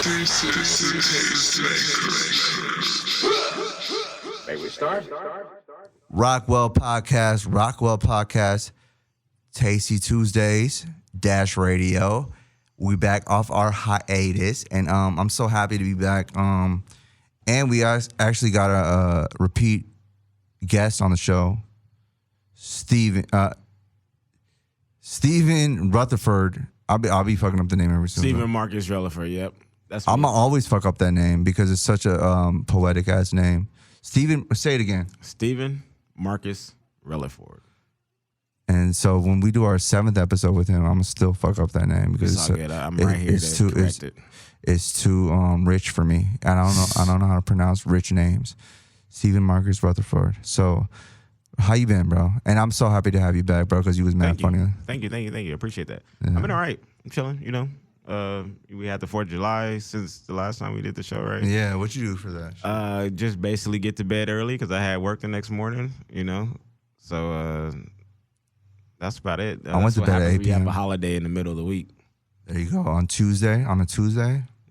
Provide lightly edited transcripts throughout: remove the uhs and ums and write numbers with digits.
This is Tastemakers. May we start? Rockwell Podcast, Tasty Tuesdays, Dash Radio. We back off our hiatus, and I'm so happy to be back. And we actually got a repeat guest on the show, Stephen Rutherford. I'll be fucking up the name every single time. Stephen Marcus Releford. Yep, that's. I'm gonna always fuck up that name because it's such a poetic ass name. Stephen, say it again. Stephen Marcus Releford. And so when we do our 7th episode with him, I'm gonna still fuck up that name because it's all good. I'm right here to correct it. It's too rich for me. And I don't know how to pronounce rich names. Stephen Marcus Rutherford. So how you been, bro? And I'm so happy to have you back, bro, because you was mad funny. Thank you. Appreciate that. Yeah. I've been all right. I'm chilling, you know. We had the 4th of July since the last time we did the show, right? Yeah, what you do for that? Just basically get to bed early because I had work the next morning, you know. So that's about it. I went to bed at 8 p.m. We have a holiday in the middle of the week. There you go. On a Tuesday?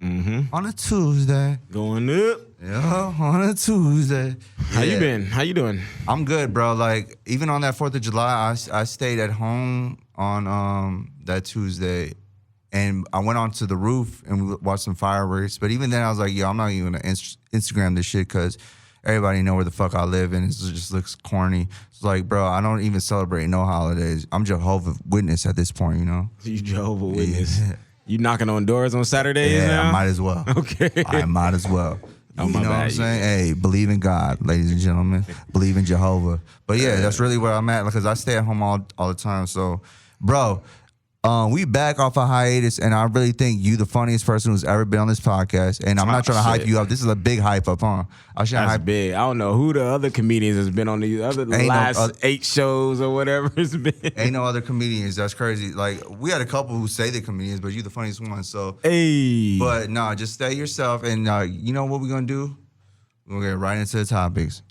Mm-hmm. On a Tuesday. Going up. Yeah, on a Tuesday. How you been? How you doing? I'm good, bro. Like, even on that 4th of July, I stayed at home on that Tuesday. And I went onto the roof and we watched some fireworks. But even then, I was like, yo, I'm not even going to Instagram this shit because everybody know where the fuck I live and it just looks corny. It's like, bro, I don't even celebrate no holidays. I'm Jehovah's Witness at this point, you know? You Jehovah's Witness. Yeah. You knocking on doors on Saturdays now? I might as well. Okay. I might as well. Oh, you know what I'm saying? Hey, believe in God, ladies and gentlemen. Believe in Jehovah. But yeah, that's really where I'm at because I stay at home all the time. So, bro, we back off a hiatus, and I really think you the funniest person who's ever been on this podcast. And I'm not trying to hype you up. This is a big hype up, huh? That's big. I don't know who the other comedians has been on the last 8 shows or whatever it's been. Ain't no other comedians. That's crazy. Like, we had a couple who say they're comedians, but you the funniest one. So, hey. But no, just stay yourself. And you know what we're gonna do? We're gonna get right into the topics.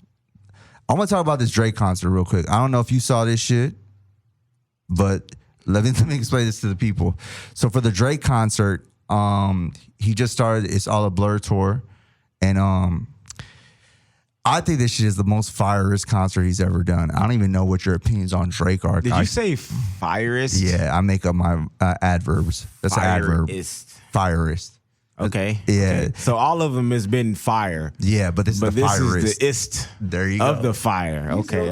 I want to talk about this Drake concert real quick. I don't know if you saw this shit, but let me explain this to the people. So for the Drake concert, he just started It's All a Blur tour. And I think this shit is the most firest concert he's ever done. I don't even know what your opinions on Drake are. Did you say firest? Yeah, I make up my adverbs. That's an adverb. Firest. Okay. Yeah. Okay. So all of them has been fire. Yeah, but this is the firest. Is the ist there you go. Of the fire. Okay.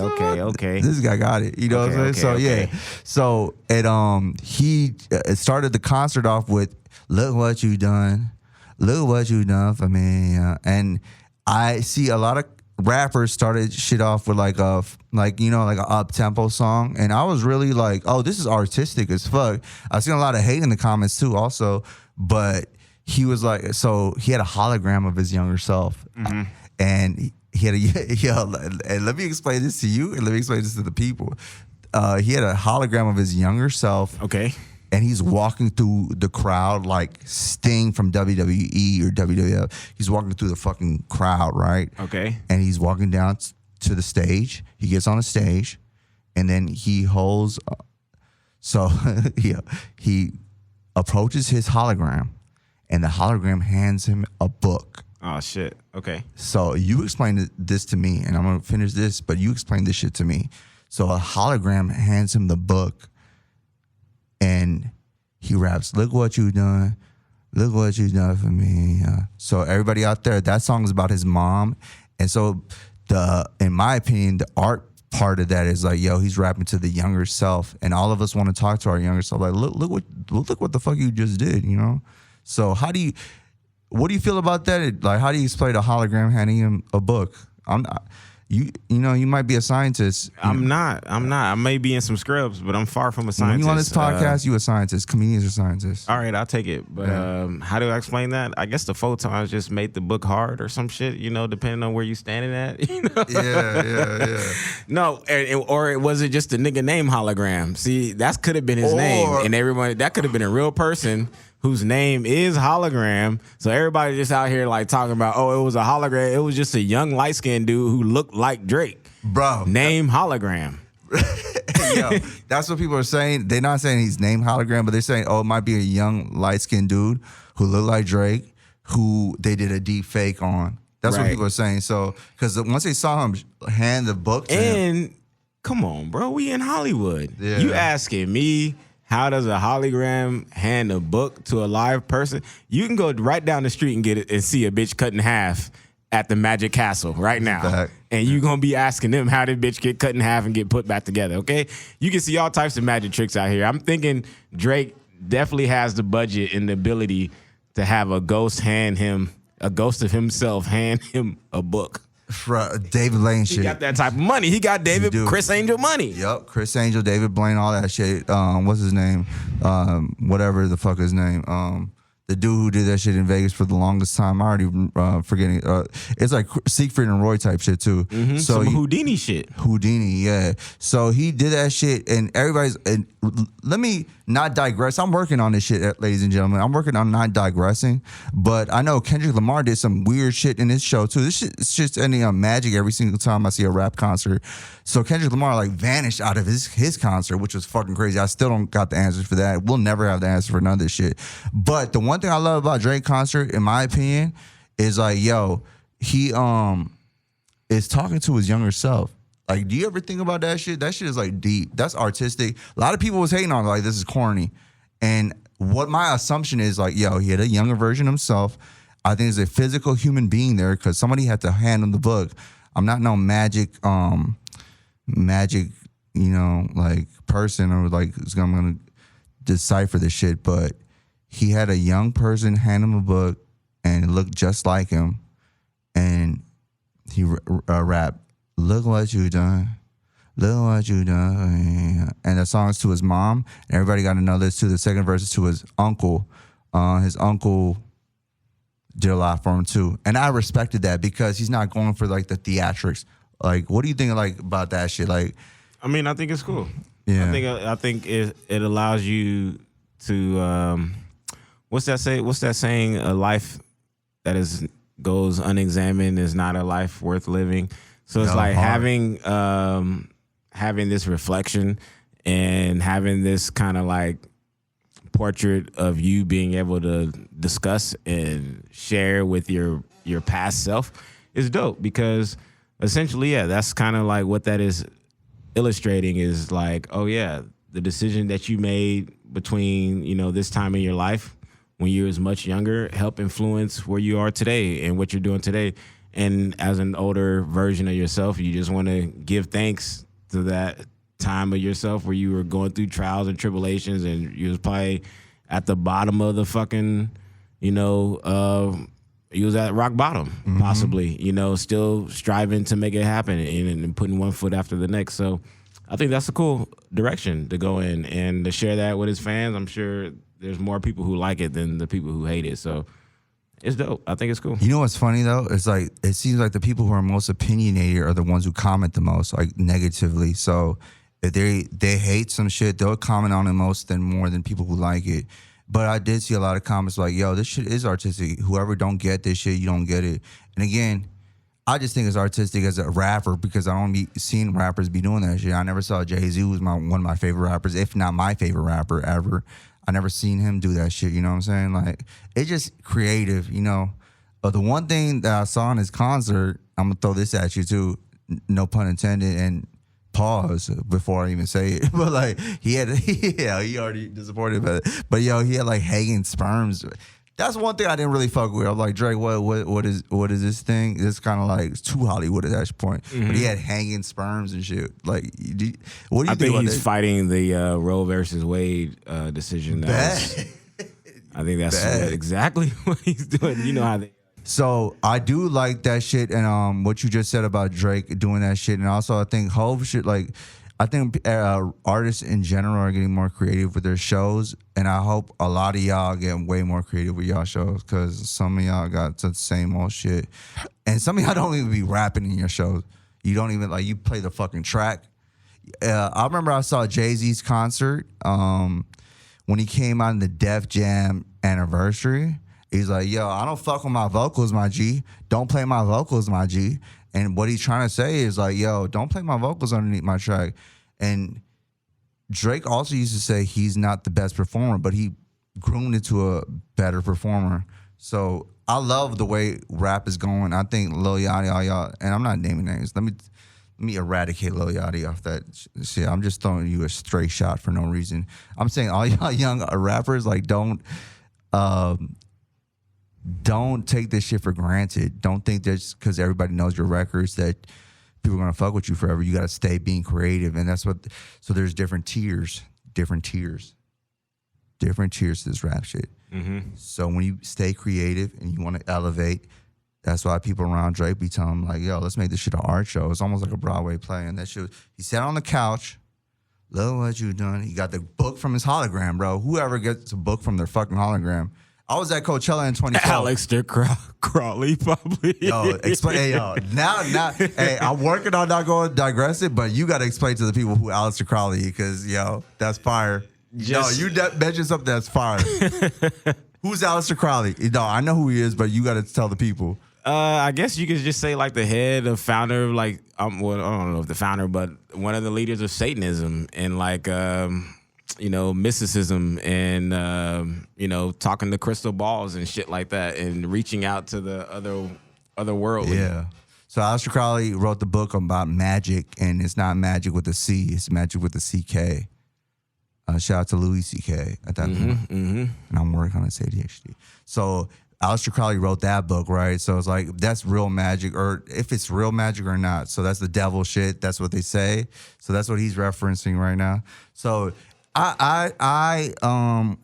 This guy got it. You know what I'm saying? Yeah. So he started the concert off with "Look What You Done, Look What You Done for Me," and I see a lot of rappers started shit off with like an up tempo song, and I was really like, oh, this is artistic as fuck. I seen a lot of hate in the comments too, also, but he was like, so he had a hologram of his younger self, and he had and let me explain this to you, and let me explain this to the people. He had a hologram of his younger self. Okay. And he's walking through the crowd like Sting from WWE or WWF. He's walking through the fucking crowd, right? Okay. And he's walking down to the stage. He gets on the stage, and then he holds. He approaches his hologram, and the hologram hands him a book. Oh, shit. Okay. So you explained this to me, and I'm going to finish this, but you explained this shit to me. So a hologram hands him the book, and he raps, "Look what you done. Look what you done for me." So everybody out there, that song is about his mom. And so in my opinion, the art part of that is like, yo, he's rapping to the younger self. And all of us want to talk to our younger self. Like, look what the fuck you just did, you know? So what do you feel about that? Like, how do you explain a hologram handing him a book? You might be a scientist. I'm not. I may be in some scrubs, but I'm far from a scientist. When you on this podcast, you a scientist. Comedians are scientists. All right, I'll take it. But how do I explain that? I guess the photons just made the book hard or some shit, you know, depending on where you standing at. You know? Yeah. No, or was it just a nigga name hologram? See, that could have been his name. And everyone, that could have been a real person whose name is Hologram. So everybody just out here like talking about, oh, it was a hologram. It was just a young light-skinned dude who looked like Drake. Bro. Name Hologram. Yo, that's what people are saying. They're not saying he's named Hologram, but they're saying, oh, it might be a young light-skinned dude who looked like Drake, who they did a deep fake on. That's what Right. people are saying. So, because once they saw him hand the book to him, And come on, bro, we in Hollywood. Yeah. You asking me how does a hologram hand a book to a live person? You can go right down the street and get it and see a bitch cut in half at the Magic Castle right now. Fact. And you gonna be asking them how did bitch get cut in half and get put back together, okay? You can see all types of magic tricks out here. I'm thinking Drake definitely has the budget and the ability to have a ghost of himself hand him a book. David Blaine He shit. got that type of money. He got David do. Chris Angel money. Yep, Chris Angel, David Blaine, all that shit. What's his name? Whatever the fuck his name. The dude who did that shit in Vegas for the longest time. I already forgetting. It's like Siegfried and Roy type shit too. Some Houdini shit. Houdini, yeah. So he did that shit, and everybody's. And let me not digress. I'm working on this shit, ladies and gentlemen. I'm working on not digressing, but I know Kendrick Lamar did some weird shit in this show too. This shit is just ending on magic every single time I see a rap concert. So Kendrick Lamar like vanished out of his concert, which was fucking crazy. I still don't got the answers for that. We'll never have the answer for none of this shit. But the one thing I love about Drake concert, in my opinion, is like, yo, he is talking to his younger self. Like, do you ever think about that shit? That shit is like deep. That's artistic. A lot of people was hating on it, like, this is corny. And what my assumption is, like, yo, he had a younger version of himself. I think there's a physical human being there because somebody had to hand him the book. I'm not no magic, you know, like person or like I'm gonna decipher this shit. But he had a young person hand him a book and it looked just like him, and he rapped, "Look what you done. Look what you done." And the song's to his mom. And everybody got to know this too. The second verse is to his uncle. His uncle did a lot for him too. And I respected that because he's not going for like the theatrics. Like, what do you think like about that shit? Like, I mean, I think it's cool. Yeah. I think it allows you to what's that saying? A life that goes unexamined is not a life worth living. So it's like having this reflection and having this kind of like portrait of you being able to discuss and share with your past self is dope, because essentially, yeah, that's kind of like what that is illustrating, is like, oh yeah, the decision that you made between, you know, this time in your life when you was much younger help influence where you are today and what you're doing today. And as an older version of yourself, you just want to give thanks to that time of yourself where you were going through trials and tribulations and you was probably at the bottom of the fucking, you know, you was at rock bottom, possibly, you know, still striving to make it happen and putting one foot after the next. So I think that's a cool direction to go in, and to share that with his fans. I'm sure there's more people who like it than the people who hate it. So it's dope. I think it's cool. you know what's funny though? It's like, it seems like the people who are most opinionated are the ones who comment the most, like negatively. So if they hate some shit, they'll comment on it more than people who like it. But I did see a lot of comments like, yo, this shit is artistic. Whoever don't get this shit, you don't get it. And again, I just think it's artistic as a rapper because I don't be seeing rappers be doing that shit. I never saw Jay-Z, who's one of my favorite rappers, if not my favorite rapper ever. I never seen him do that shit, you know what I'm saying? Like, it's just creative, you know. But the one thing that I saw in his concert, I'm going to throw this at you too, no pun intended, and pause before I even say it. But like, he already disappointed about it. But yo, he had like hanging sperms. That's one thing I didn't really fuck with. I'm like, Drake, what is this thing? It's kind of like, it's too Hollywood at that point. But he had hanging sperms and shit. Like, what do you think about he's that? fighting the Roe versus Wade decision. I think that's exactly what he's doing. You know how they. So I do like that shit, and what you just said about Drake doing that shit, and also I think Hov should like. I think artists in general are getting more creative with their shows, and I hope a lot of y'all get way more creative with y'all shows, because some of y'all got the same old shit, and some of y'all don't even be rapping in your shows. You don't even like, you play the fucking track. I remember I saw Jay-Z's concert when he came out in the Def Jam anniversary. He's like, yo, I don't fuck with my vocals, my G. Don't play my vocals, my G. And what he's trying to say is like, yo, don't play my vocals underneath my track. And Drake also used to say he's not the best performer, but he groomed into a better performer. So I love the way rap is going. I think Lil Yachty, all y'all, and I'm not naming names. Let me eradicate Lil Yachty off that shit. I'm just throwing you a straight shot for no reason. I'm saying all y'all young rappers, like, don't take this shit for granted. Don't think that because everybody knows your records that people are gonna fuck with you forever. You gotta stay being creative, and that's what. So there's different tiers to this rap shit. Mm-hmm. So when you stay creative and you want to elevate, that's why people around Drake be telling him, like, yo, let's make this shit an art show. It's almost like a Broadway play. And that shit, he sat on the couch, look what you done. He got the book from his hologram, bro. Whoever gets a book from their fucking hologram. I was at Coachella in 2012. Aleister Crowley, probably. Yo, explain. Hey, yo, now, hey, I'm working on not going digressive, but you got to explain to the people who Aleister Crowley, because, yo, that's fire. No, you mentioned something that's fire. Who's Aleister Crowley? No, I know who he is, but you got to tell the people. I guess you could just say like the head of founder of like well, I don't know if the founder, but one of the leaders of Satanism and like mysticism and talking to crystal balls and shit like that and reaching out to the other world. Yeah. So Aleister Crowley wrote the book about magic, and it's not magic with a C, it's magic with a CK. Shout out to Louis C.K. at that point. Mm-hmm. And I'm working on his ADHD. So Aleister Crowley wrote that book, right? So it's like, that's real magic, or if it's real magic or not. So that's the devil shit. That's what they say. So that's what he's referencing right now. So I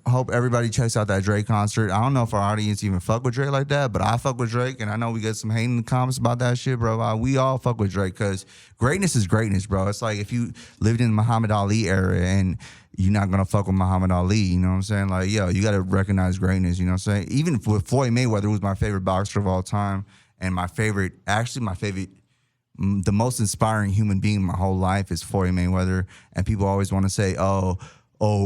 hope everybody checks out that Drake concert. I don't know if our audience even fuck with Drake like that, but I fuck with Drake, and I know we get some hate in the comments about that shit, bro. We all fuck with Drake because greatness is greatness, bro. It's like if you lived in the Muhammad Ali era and you're not gonna fuck with Muhammad Ali, you know what I'm saying? Like, yo, you gotta recognize greatness, you know what I'm saying? Even with Floyd Mayweather, who was my favorite boxer of all time, and my favorite, the most inspiring human being in my whole life is Floyd Mayweather. And people always want to say, oh,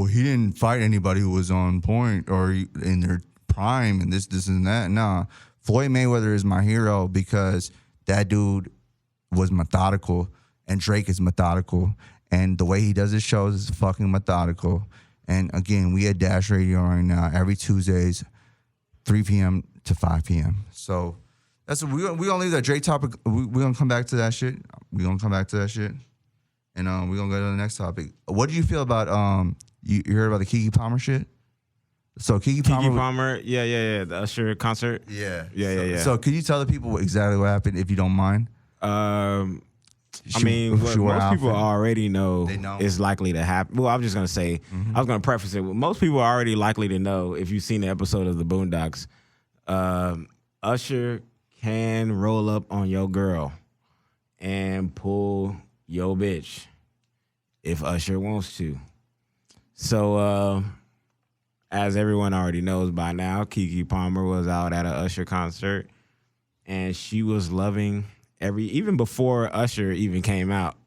he didn't fight anybody who was on point or in their prime and this and that. Nah, Floyd Mayweather is my hero because that dude was methodical, and Drake is methodical. And the way he does his shows is fucking methodical. And again, we at Dash Radio right now every Tuesdays, 3 p.m. to 5 p.m. So that's we gonna leave that Drake topic. We gonna come back to that shit. And we're gonna go to the next topic. What did you feel about you heard about the Keke Palmer shit? So Keke Palmer, yeah, the Usher concert. Yeah. So could you tell the people exactly what happened, if you don't mind? What most people already know is likely to happen. Well, I'm just going to say, I was going to preface it with most people are already likely to know, if you've seen the episode of the Boondocks, Usher can roll up on your girl and pull your bitch if Usher wants to. So, as everyone already knows by now, Keke Palmer was out at an Usher concert, and she was loving even before Usher even came out,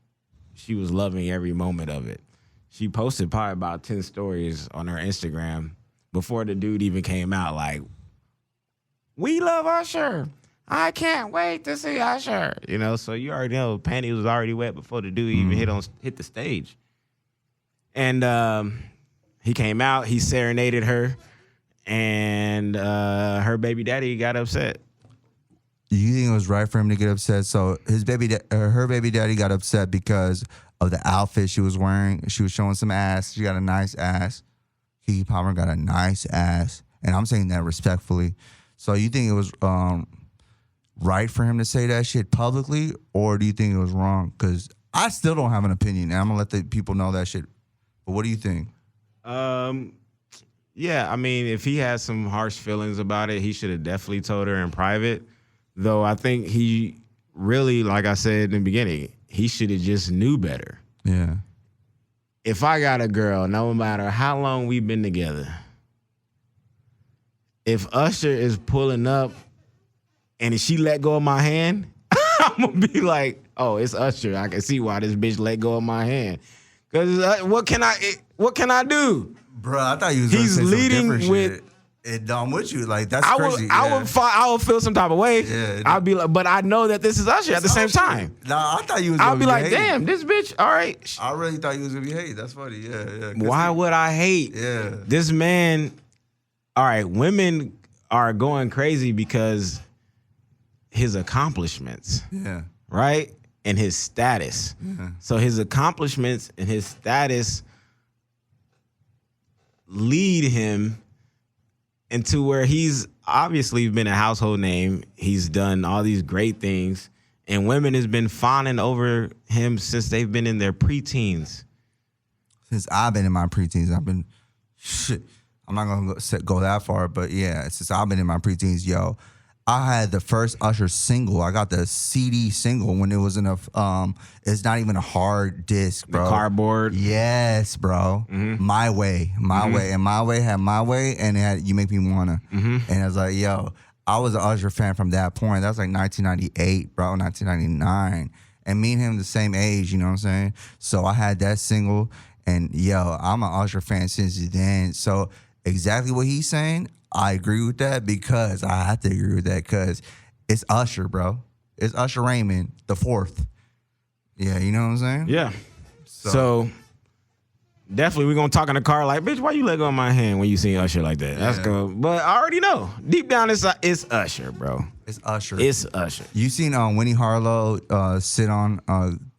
she was loving every moment of it. She posted probably about 10 stories on her Instagram before the dude even came out, like, we love Usher. I can't wait to see Usher. You know, so you already know panties was already wet before the dude even hit the stage. And he came out, he serenaded her, and her baby daddy got upset. You think it was right for him to get upset? So her baby daddy got upset because of the outfit she was wearing. She was showing some ass. She got a nice ass. Keke Palmer got a nice ass, and I'm saying that respectfully. So you think it was right for him to say that shit publicly, or do you think it was wrong? Because I still don't have an opinion, and I'm gonna let the people know that shit. But what do you think? Yeah, I mean, if he has some harsh feelings about it, he should have definitely told her in private. Though I think he really, like I said in the beginning, he should have just knew better. Yeah. If I got a girl, no matter how long we've been together, if Usher is pulling up and she let go of my hand, I'm going to be like, oh, it's Usher. I can see why this bitch let go of my hand. Because what can I do? Bro, I thought you was going to say leading some different with shit. I'm with you. Like, that's crazy. I would feel some type of way. Yeah, I'd be like, but I know that this is Usher at the same time. Nah, I thought you was I'll be like, hating. damn, this bitch, all right. I really thought you was going to be hating. That's funny. Yeah. Why would I hate? Yeah. This man, all right, women are going crazy because his accomplishments, right? And his status. So his accomplishments and his status lead him into where he's obviously been a household name. He's done all these great things, and women has been fawning over him since they've been in their preteens. Since I've been in my preteens, I'm not gonna go that far, but yeah, since I've been in my preteens, yo, I had the first Usher single. I got the CD single when it was in a, it's not even a hard disc, bro. The cardboard. Yes, bro. My Way, and My Way had My Way, and it had You Make Me Wanna, and I was like, yo, I was an Usher fan from that point. That was like 1998, bro, 1999, and me and him the same age, you know what I'm saying? So I had that single, and yo, I'm an Usher fan since then. So exactly what he's saying, I agree with that because I have to agree with that because it's Usher, bro. It's Usher Raymond the fourth. Yeah, you know what I'm saying? Yeah. So definitely we're going to talk in the car like, bitch, why you let go of my hand when you see Usher like that? That's good. But I already know. Deep down, it's Usher, bro. It's Usher. It's Usher. You seen Winnie Harlow sit on,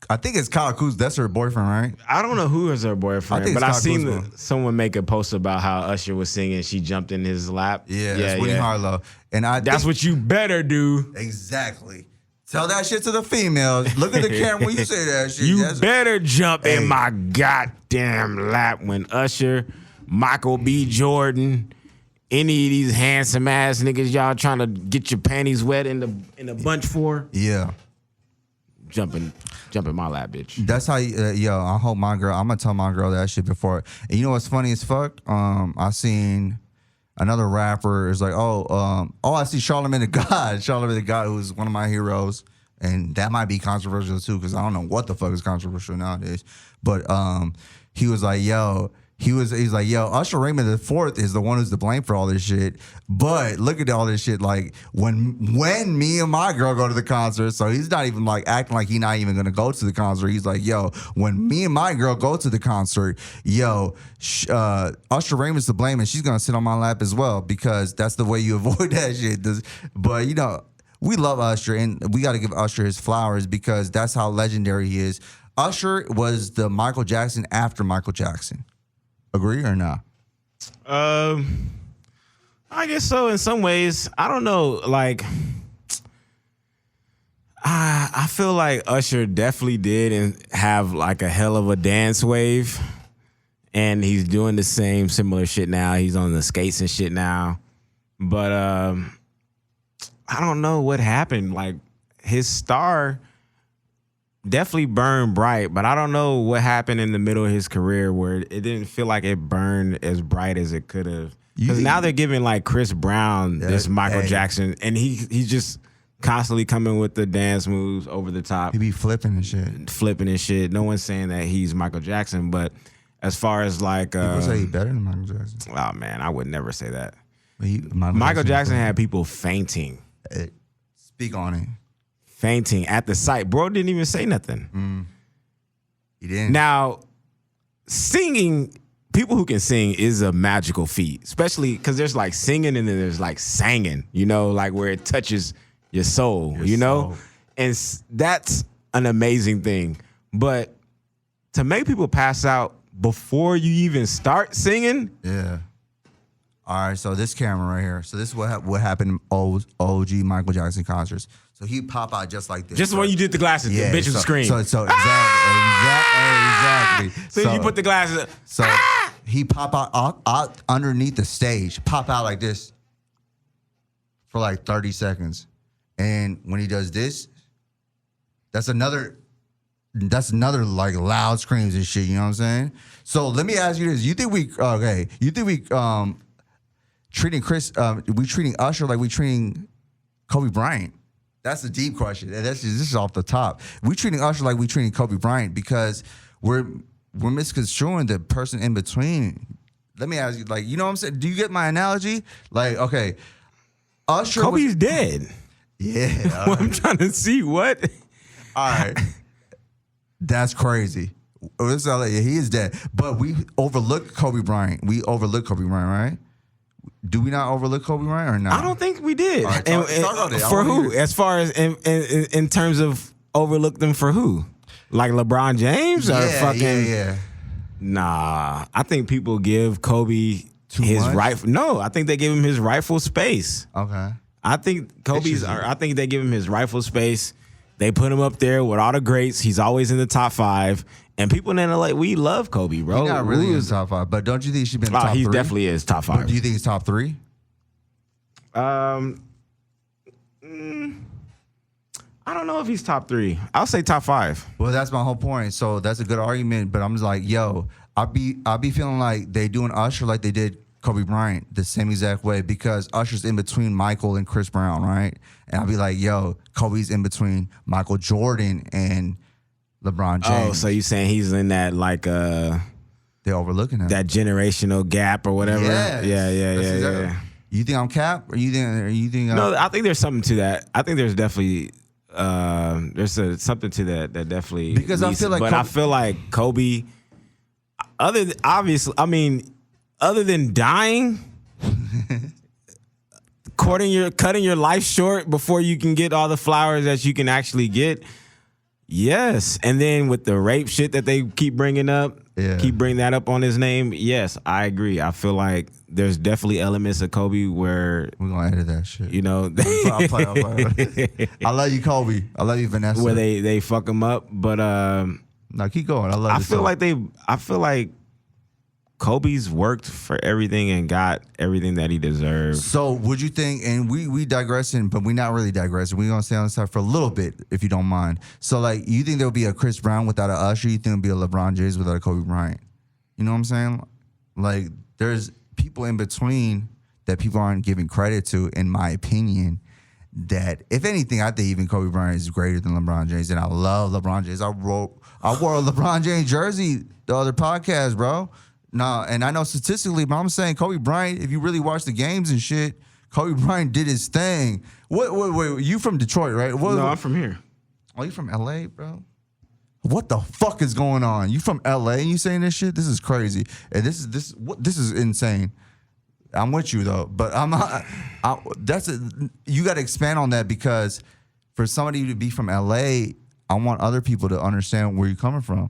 I think it's Kyle Kuz. That's her boyfriend, right? I don't know who is her boyfriend, but I seen Kuzma. someone make a post about how Usher was singing. She jumped in his lap. Yeah, it's Winnie Harlow. And that's what you better do. Exactly. Tell that shit to the females. Look at the camera when you say that shit. You better jump in my goddamn lap when Usher, Michael B. Jordan, any of these handsome ass niggas y'all trying to get your panties wet in the bunch for. Yeah. Jump in my lap, bitch. That's how yo, I hope my girl, I'm gonna tell my girl that shit before. And you know what's funny as fuck? I seen another rapper is like, I see Charlamagne the God. Charlamagne the God, who's one of my heroes. And that might be controversial too, because I don't know what the fuck is controversial nowadays. But he was like, he's like, Usher Raymond the fourth is the one who's to blame for all this shit. But look at all this shit. Like when me and my girl go to the concert, so he's not even like acting like he's not even gonna go to the concert. He's like, when me and my girl go to the concert, Usher Raymond's to blame, and she's gonna sit on my lap as well because that's the way you avoid that shit. But we love Usher, and we got to give Usher his flowers because that's how legendary he is. Usher was the Michael Jackson after Michael Jackson. Agree or not? I guess so in some ways. I don't know. Like, I feel like Usher definitely did and have like a hell of a dance wave. And he's doing the similar shit now. He's on the skates and shit now. But I don't know what happened. Like, his star definitely burned bright, but I don't know what happened in the middle of his career where it didn't feel like it burned as bright as it could have. Because now they're giving like Chris Brown this Michael Jackson, and he's just constantly coming with the dance moves over the top. He be flipping and shit. No one's saying that he's Michael Jackson, but as far as like people say he's better than Michael Jackson. Oh man, I would never say that. Michael Jackson had people fainting. Speak on it. Fainting at the sight. Bro didn't even say nothing. He didn't. Now, singing, people who can sing is a magical feat, especially because there's like singing and then there's like singing, like where it touches your soul, soul. And that's an amazing thing. But to make people pass out before you even start singing. Yeah. All right, so this camera right here. So this is what happened in OG Michael Jackson concerts. So he pop out just like this. Just when you did the glasses, the bitch would scream. So exactly. So you put the glasses up. So he pop out underneath the stage, pop out like this for like 30 seconds. And when he does this, that's another like loud screams and shit, you know what I'm saying? So let me ask you this. You think we treating Usher like we treating Kobe Bryant? That's a deep question. And this is off the top. We treating Usher like we treating Kobe Bryant because we're misconstruing the person in between. Let me ask you, like, you know what I'm saying? Do you get my analogy? Like, okay, Usher Kobe's dead. Yeah. Well, I'm trying to see what. All right. That's crazy. He is dead. But we overlook Kobe Bryant. Right? do we not overlook Kobe Bryant or not? I don't think we did. All right, And- talk about it. I for wanna who? hear it. As far as in terms of overlook them for who? Like LeBron James or fucking? Yeah. Nah, I think people give Kobe his much? right. No, I think they give him his rightful space. Okay. I think Kobe's. Interesting. I think they give him his rightful space. They put him up there with all the greats. He's always in the top 5. And people in LA, we love Kobe, bro. He's not really in the Who's- top 5, but don't you think he should be in the Oh, top he 3? definitely is top But 5. do you think he's top 3? I don't know if he's top 3. I'll say top 5. Well, that's my whole point. So that's a good argument. But I'm just like, yo, I'll be feeling like they doing Usher like they did Kobe Bryant the same exact way, because Usher's in between Michael and Chris Brown, right? And I'll be like, yo, Kobe's in between Michael Jordan and LeBron James. Oh, so you saying he's in that like They're overlooking him. that generational gap or whatever? Yes. Yeah. That's exactly- Yeah. You think I'm cap? Or you think No, I think there's something to that. I think there's definitely something to that definitely Because I feel like but I feel like Kobe, other than dying, cutting your life short before you can get all the flowers that you can actually get. Yes, and then with the rape shit that they keep bringing up, keep bringing that up on his name. Yes, I agree. I feel like there's definitely elements of Kobe where we're gonna edit that shit. you know I'll play. I love you, Kobe. I love you, Vanessa. where they fuck him up. But No, keep going. I love. I this feel song. like Kobe's worked for everything and got everything that he deserved. So would you think, and we digressing, but we're not really digressing. We're gonna stay on this side for a little bit, if you don't mind. So like, you think there'll be a Chris Brown without a Usher? You think there'll be a LeBron James without a Kobe Bryant? You know what I'm saying? Like, there's people in between that people aren't giving credit to, in my opinion. That if anything, I think even Kobe Bryant is greater than LeBron James, and I love LeBron James. I wore a LeBron James jersey the other podcast, bro. No, and I know statistically, but I'm saying Kobe Bryant, if you really watch the games and shit, Kobe Bryant did his thing. Wait, you from Detroit, right? No, I'm from here. Oh, you from LA, bro? What the fuck is going on? You from LA and you saying this shit? This is crazy. And this is insane. I'm with you though, but I'm not. You got to expand on that, because for somebody to be from LA, I want other people to understand where you're coming from.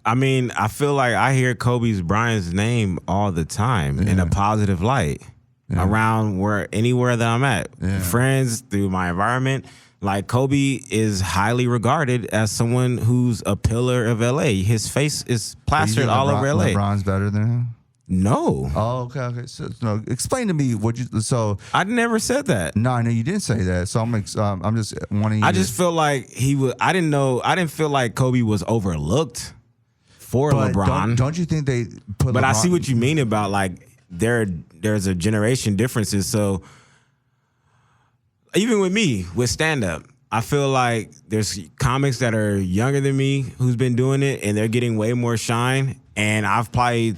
I mean, I feel like I hear Kobe Bryant's name all the time in a positive light around anywhere that I'm at. Yeah. Friends, through my environment. Like, Kobe is highly regarded as someone who's a pillar of LA. His face is plastered all over LA. LeBron's better than him? No. Oh, okay. So, no, explain to me what you. So I never said that. no, I know you didn't say that. So I'm just wanting. I just feel like he was. I didn't feel like Kobe was overlooked for LeBron. Don't you think they put? But LeBron, I see what you mean about like there's a generation differences. So even with me, with stand up, I feel like there's comics that are younger than me who's been doing it, and they're getting way more shine. And I've probably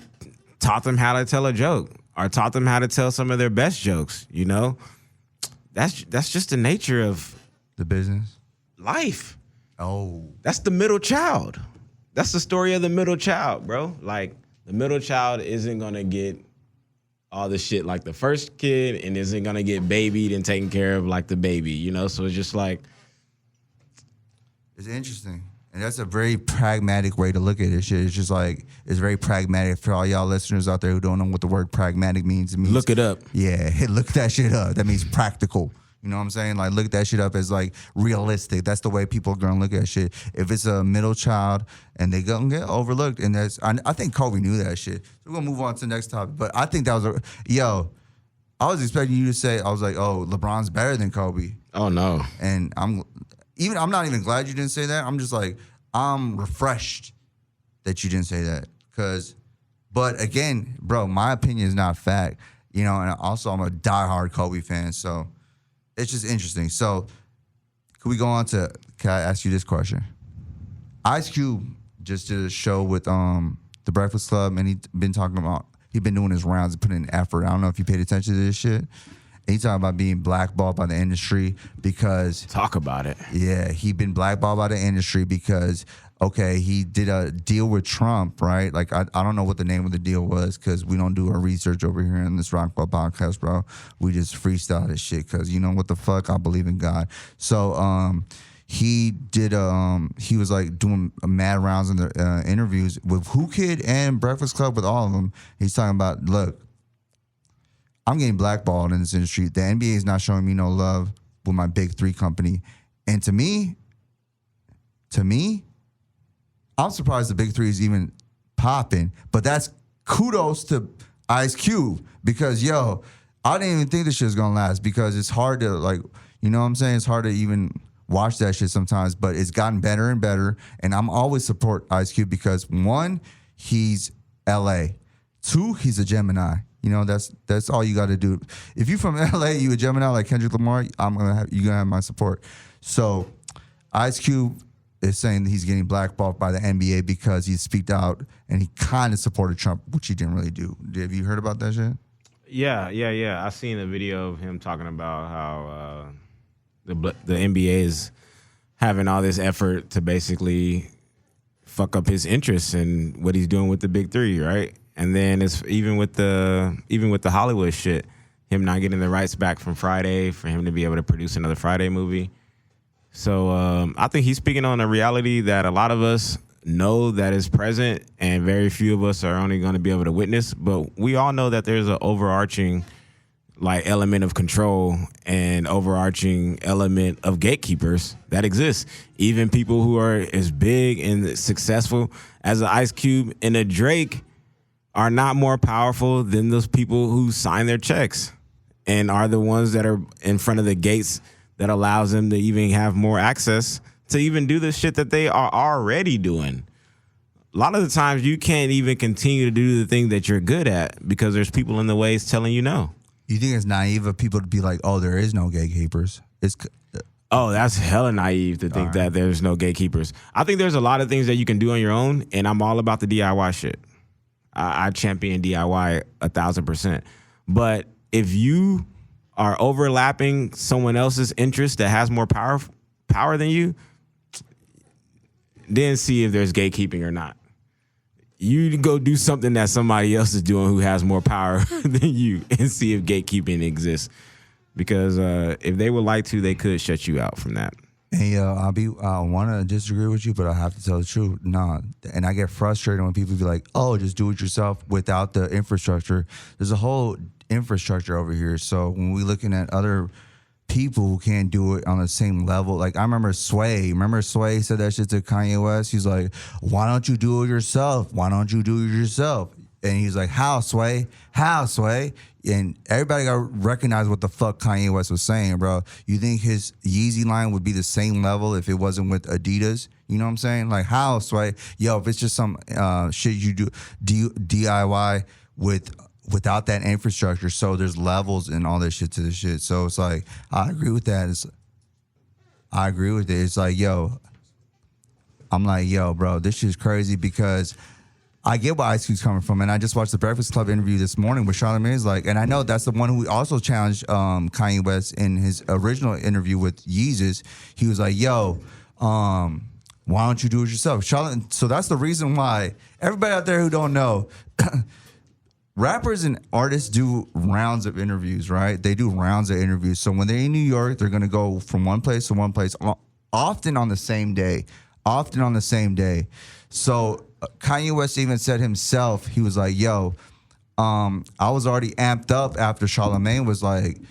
taught them how to tell a joke, or taught them how to tell some of their best jokes. You know, that's just the nature of the business. life. Oh, That's the middle child. That's the story of the middle child, bro. Like, the middle child isn't gonna get all the shit like the first kid, and isn't gonna get babied and taken care of like the baby, you know? So it's just like, it's interesting. And that's a very pragmatic way to look at this shit. It's just like, it's very pragmatic for all y'all listeners out there who don't know what the word pragmatic means. It means, look it up. Yeah, look that shit up. That means practical. You know what I'm saying? Like, look that shit up as like realistic. That's the way people are gonna look at shit. If it's a middle child and they gonna get overlooked, and I think Kobe knew that shit. So we're gonna move on to the next topic. But I think that was I was expecting you to say, I was like, oh, LeBron's better than Kobe. Oh no. And I'm not even glad you didn't say that. I'm just like, I'm refreshed that you didn't say that. But again, bro, my opinion is not fact. You know, and also I'm a diehard Kobe fan, so it's just interesting. So can we go on to, can I ask you this question? Ice Cube just did a show with The Breakfast Club, and he's been doing his rounds and putting in effort. I don't know if you paid attention to this shit. He talking about being blackballed by the industry because Talk about it. yeah, he been blackballed by the industry because okay, he did a deal with Trump, right? Like I don't know what the name of the deal was because we don't do our research over here in this Rockwell podcast, bro. We just freestyle this shit because you know what the fuck? I believe in God. So he did he was like doing mad rounds in the interviews with Who Kid and Breakfast Club with all of them. He's talking about, look, I'm getting blackballed in this industry. The NBA is not showing me no love with my big three company. And to me, I'm surprised the big three is even popping. But that's kudos to Ice Cube because, yo, I didn't even think this shit was going to last because it's hard to, like, you know what I'm saying? It's hard to even watch that shit sometimes, but it's gotten better and better. And I'm always support Ice Cube because, one, he's LA. Two, he's a Gemini. You know, that's all you got to do. If you from LA, you a Gemini like Kendrick Lamar, you're gonna have my support. So Ice Cube is saying that he's getting blackballed by the NBA because he speaked out and he kind of supported Trump, which he didn't really do. Have you heard about that shit? Yeah. I seen a video of him talking about how the NBA is having all this effort to basically fuck up his interests in what he's doing with the big three, right? And then it's even with the Hollywood shit, him not getting the rights back from Friday for him to be able to produce another Friday movie. So I think he's speaking on a reality that a lot of us know that is present and very few of us are only going to be able to witness. But we all know that there's an overarching like element of control and overarching element of gatekeepers that exists. Even people who are as big and successful as an Ice Cube and a Drake are not more powerful than those people who sign their checks and are the ones that are in front of the gates that allows them to even have more access to even do the shit that they are already doing. A lot of the times you can't even continue to do the thing that you're good at because there's people in the ways telling you no. You think it's naive of people to be like, oh, there is no gatekeepers? Oh, that's hella naive to think that there's no gatekeepers. I think there's a lot of things that you can do on your own, and I'm all about the DIY shit. I champion DIY 1,000%. But if you are overlapping someone else's interest that has more power than you, then see if there's gatekeeping or not. You go do something that somebody else is doing who has more power than you and see if gatekeeping exists. Because if they would like to, they could shut you out from that. Hey, I want to disagree with you, but I have to tell the truth. Nah, and I get frustrated when people be like, "Oh, just do it yourself without the infrastructure." There's a whole infrastructure over here. So when we looking at other people who can't do it on the same level, like I remember Sway. Remember Sway said that shit to Kanye West. He's like, "Why don't you do it yourself? Why don't you do it yourself?" And he's like, "How, Sway? How, Sway?" And everybody got to recognize what the fuck Kanye West was saying, bro. You think his Yeezy line would be the same level if it wasn't with Adidas? You know what I'm saying? Like, how, Sway? Yo, if it's just some shit you do DIY without that infrastructure, so there's levels and all that shit to the shit. So it's like, I agree with that. I agree with it. It's like, yo, I'm like, yo, bro, this shit's crazy because I get where Ice Cube's coming from, and I just watched the Breakfast Club interview this morning with Charlamagne's like, and I know that's the one who also challenged Kanye West in his original interview with Yeezus. He was like, yo, why don't you do it yourself? So that's the reason why everybody out there who don't know, rappers and artists do rounds of interviews, right? They do rounds of interviews. So when they're in New York, they're going to go from one place to one place, often on the same day. So Kanye West even said himself, he was like, yo, I was already amped up after Charlamagne was like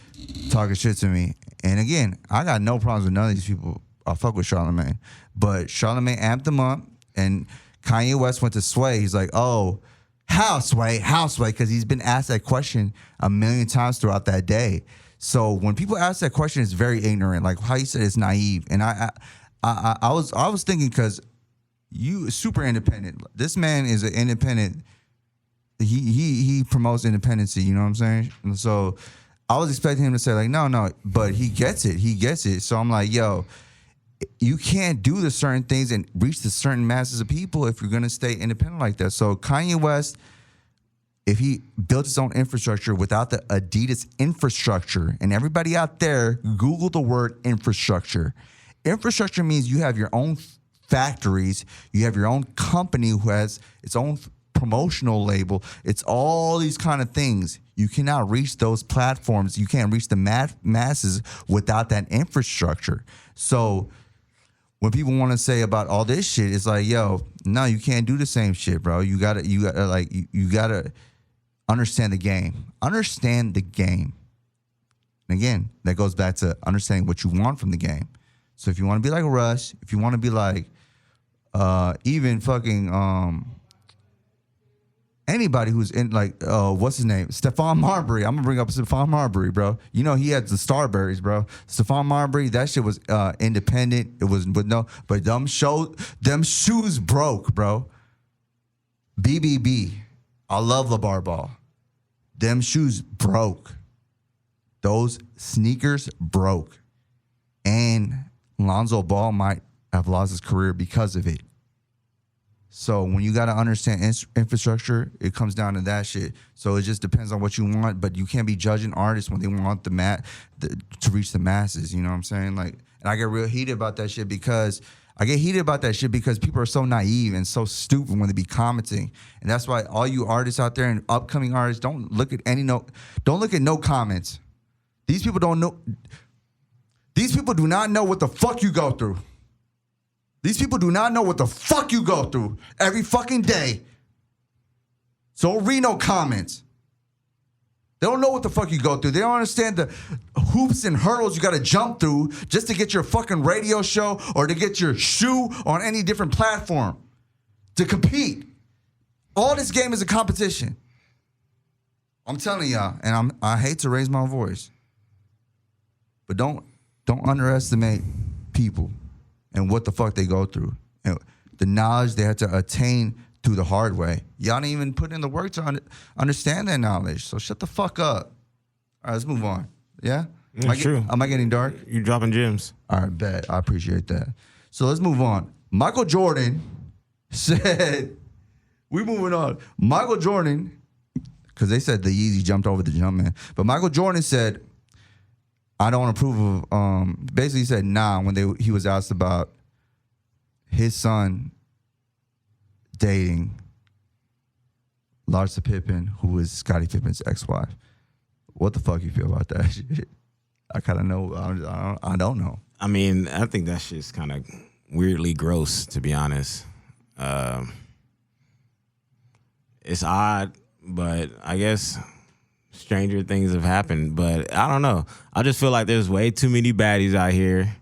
talking shit to me. And again, I got no problems with none of these people. I fuck with Charlamagne. But Charlamagne amped him up, and Kanye West went to Sway. He's like, oh, how, Sway? How, Sway? Because he's been asked that question a million times throughout that day. So when people ask that question, it's very ignorant. Like how you said it's naive. And I was thinking because you super independent. This man is an independent. He promotes independency. You know what I'm saying? And so I was expecting him to say like, no, but he gets it. So I'm like, yo, you can't do the certain things and reach the certain masses of people if you're gonna stay independent like that. So Kanye West, if he built his own infrastructure without the Adidas infrastructure, and everybody out there, Google the word infrastructure. Infrastructure means you have your own factories, you have your own company who has its own promotional label. It's all these kind of things. You cannot reach those platforms. You can't reach the masses without that infrastructure. So when people want to say about all this shit, it's like, yo, no, you can't do the same shit, bro. You gotta understand the game. Understand the game. And again, that goes back to understanding what you want from the game. So if you want to be like Russ, if you want to be like even fucking anybody who's in like what's his name? Stephon Marbury. I'm gonna bring up Stephon Marbury, bro. You know he had the Starberries, bro. Stephon Marbury, that shit was independent. It was with no, but them shoes broke, bro. BBB. I love LeVar Ball. Them shoes broke. Those sneakers broke. And Lonzo Ball might have lost his career because of it. So when you got to understand infrastructure, it comes down to that shit. So it just depends on what you want, but you can't be judging artists when they want to reach the masses. You know what I'm saying? Like, and I get real heated about that shit because people are so naive and so stupid when they be commenting. And that's why all you artists out there and upcoming artists, don't look at no comments. These people don't know. These people do not know what the fuck you go through. These people do not know what the fuck you go through every fucking day. So don't read no comments. They don't know what the fuck you go through. They don't understand the hoops and hurdles you got to jump through just to get your fucking radio show or to get your shoe on any different platform to compete. All this game is a competition. I'm telling y'all, and I hate to raise my voice, but don't underestimate people and what the fuck they go through. And the knowledge they had to attain through the hard way. Y'all didn't even put in the work to understand that knowledge. So shut the fuck up. All right, let's move on. Yeah? True. Am I getting dark? You're dropping gems. All right, bet. I appreciate that. So let's move on. Michael Jordan said, we moving on. Michael Jordan, because they said the Yeezy jumped over the jump man, but Michael Jordan said, I don't approve of, basically he said nah when he was asked about his son dating Larsa Pippen, who is Scotty Pippen's ex-wife. What the fuck you feel about that shit? I kind of know. I don't know. I mean, I think that shit's kind of weirdly gross, to be honest. It's odd, but I guess stranger things have happened, but I don't know. I just feel like there's way too many baddies out here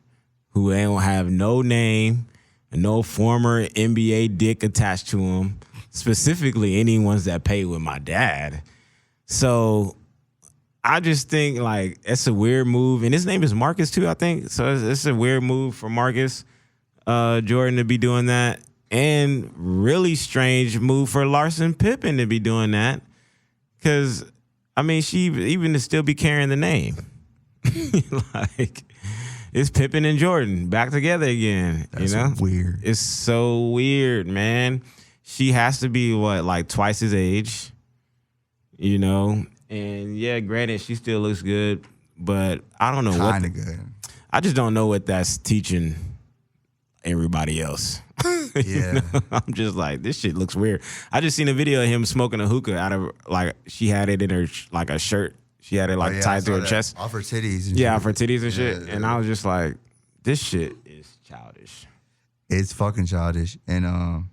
who don't have no name and no former NBA dick attached to them, specifically any ones that pay with my dad. So I just think like it's a weird move, and his name is Marcus too, I think. So it's a weird move for Marcus Jordan to be doing that, and really strange move for Larsa Pippen to be doing that, because I mean, she even to still be carrying the name. Like, it's Pippen and Jordan back together again. That's weird. It's so weird, man. She has to be, like twice his age, you know? And yeah, granted, she still looks good, but I don't know what. Kind of good. I just don't know what that's teaching everybody else. Yeah. I'm just like, this shit looks weird. I just seen a video of him smoking a hookah out of, like, she had it in her, like, a shirt. She had it, like, tied to her chest. Off her titties. And yeah, off her titties and shit. Yeah. And I was just like, this shit is childish. It's fucking childish. And I'm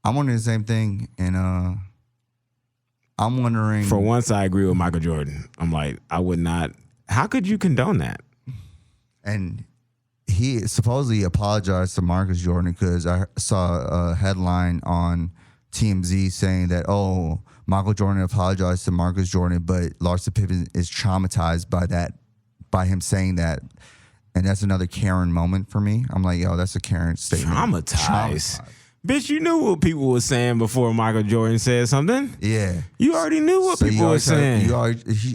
wondering the same thing. And I'm wondering. For once, I agree with Michael Jordan. I'm like, I would not. How could you condone that? And he supposedly apologized to Marcus Jordan because I saw a headline on TMZ saying that, oh, Michael Jordan apologized to Marcus Jordan, but Larsa Pippen is traumatized by him saying that. And that's another Karen moment for me. I'm like, yo, that's a Karen statement. Traumatized. Bitch, you knew what people were saying before Michael Jordan said something. Yeah. You already knew what people were saying.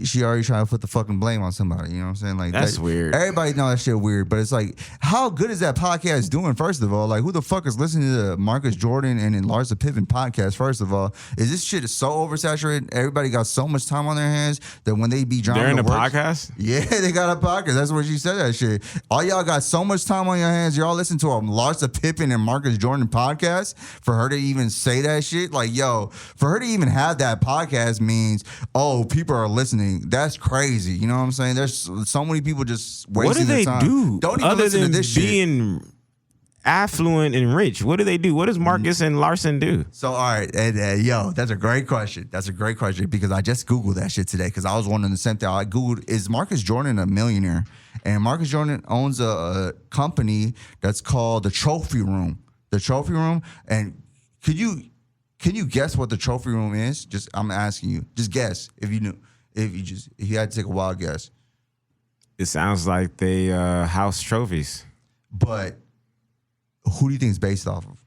She already trying to put the fucking blame on somebody. You know what I'm saying? Like That's weird. Everybody know that shit weird, but it's like, how good is that podcast doing? First of all, like, who the fuck is listening to the Marcus Jordan and Larsa Pippen podcast? First of all, is this shit so oversaturated? Everybody got so much time on their hands that when they be driving, They're in to the work, podcast. Yeah, they got a podcast. That's what she said. That shit. All y'all got so much time on your hands. Y'all listen to a Larsa Pippen and Marcus Jordan podcast for her to even say that shit. Like, yo, for her to even have that podcast means, oh, people are listening. That's crazy. You know what I'm saying? There's so many people just wasting their time. What do they do? Don't even other listen than to this shit. Being affluent and rich. What do they do? What does Marcus and Larson do? So, all right, and, yo, that's a great question. That's a great question because I just Googled that shit today because I was wondering the same thing. I Googled, is Marcus Jordan a millionaire? And Marcus Jordan owns a company that's called the Trophy Room. The Trophy Room. And can you guess what the Trophy Room is? Just, I'm asking you. Just guess if you knew. If you had to take a wild guess. It sounds like they house trophies. But who do you think it's based off of?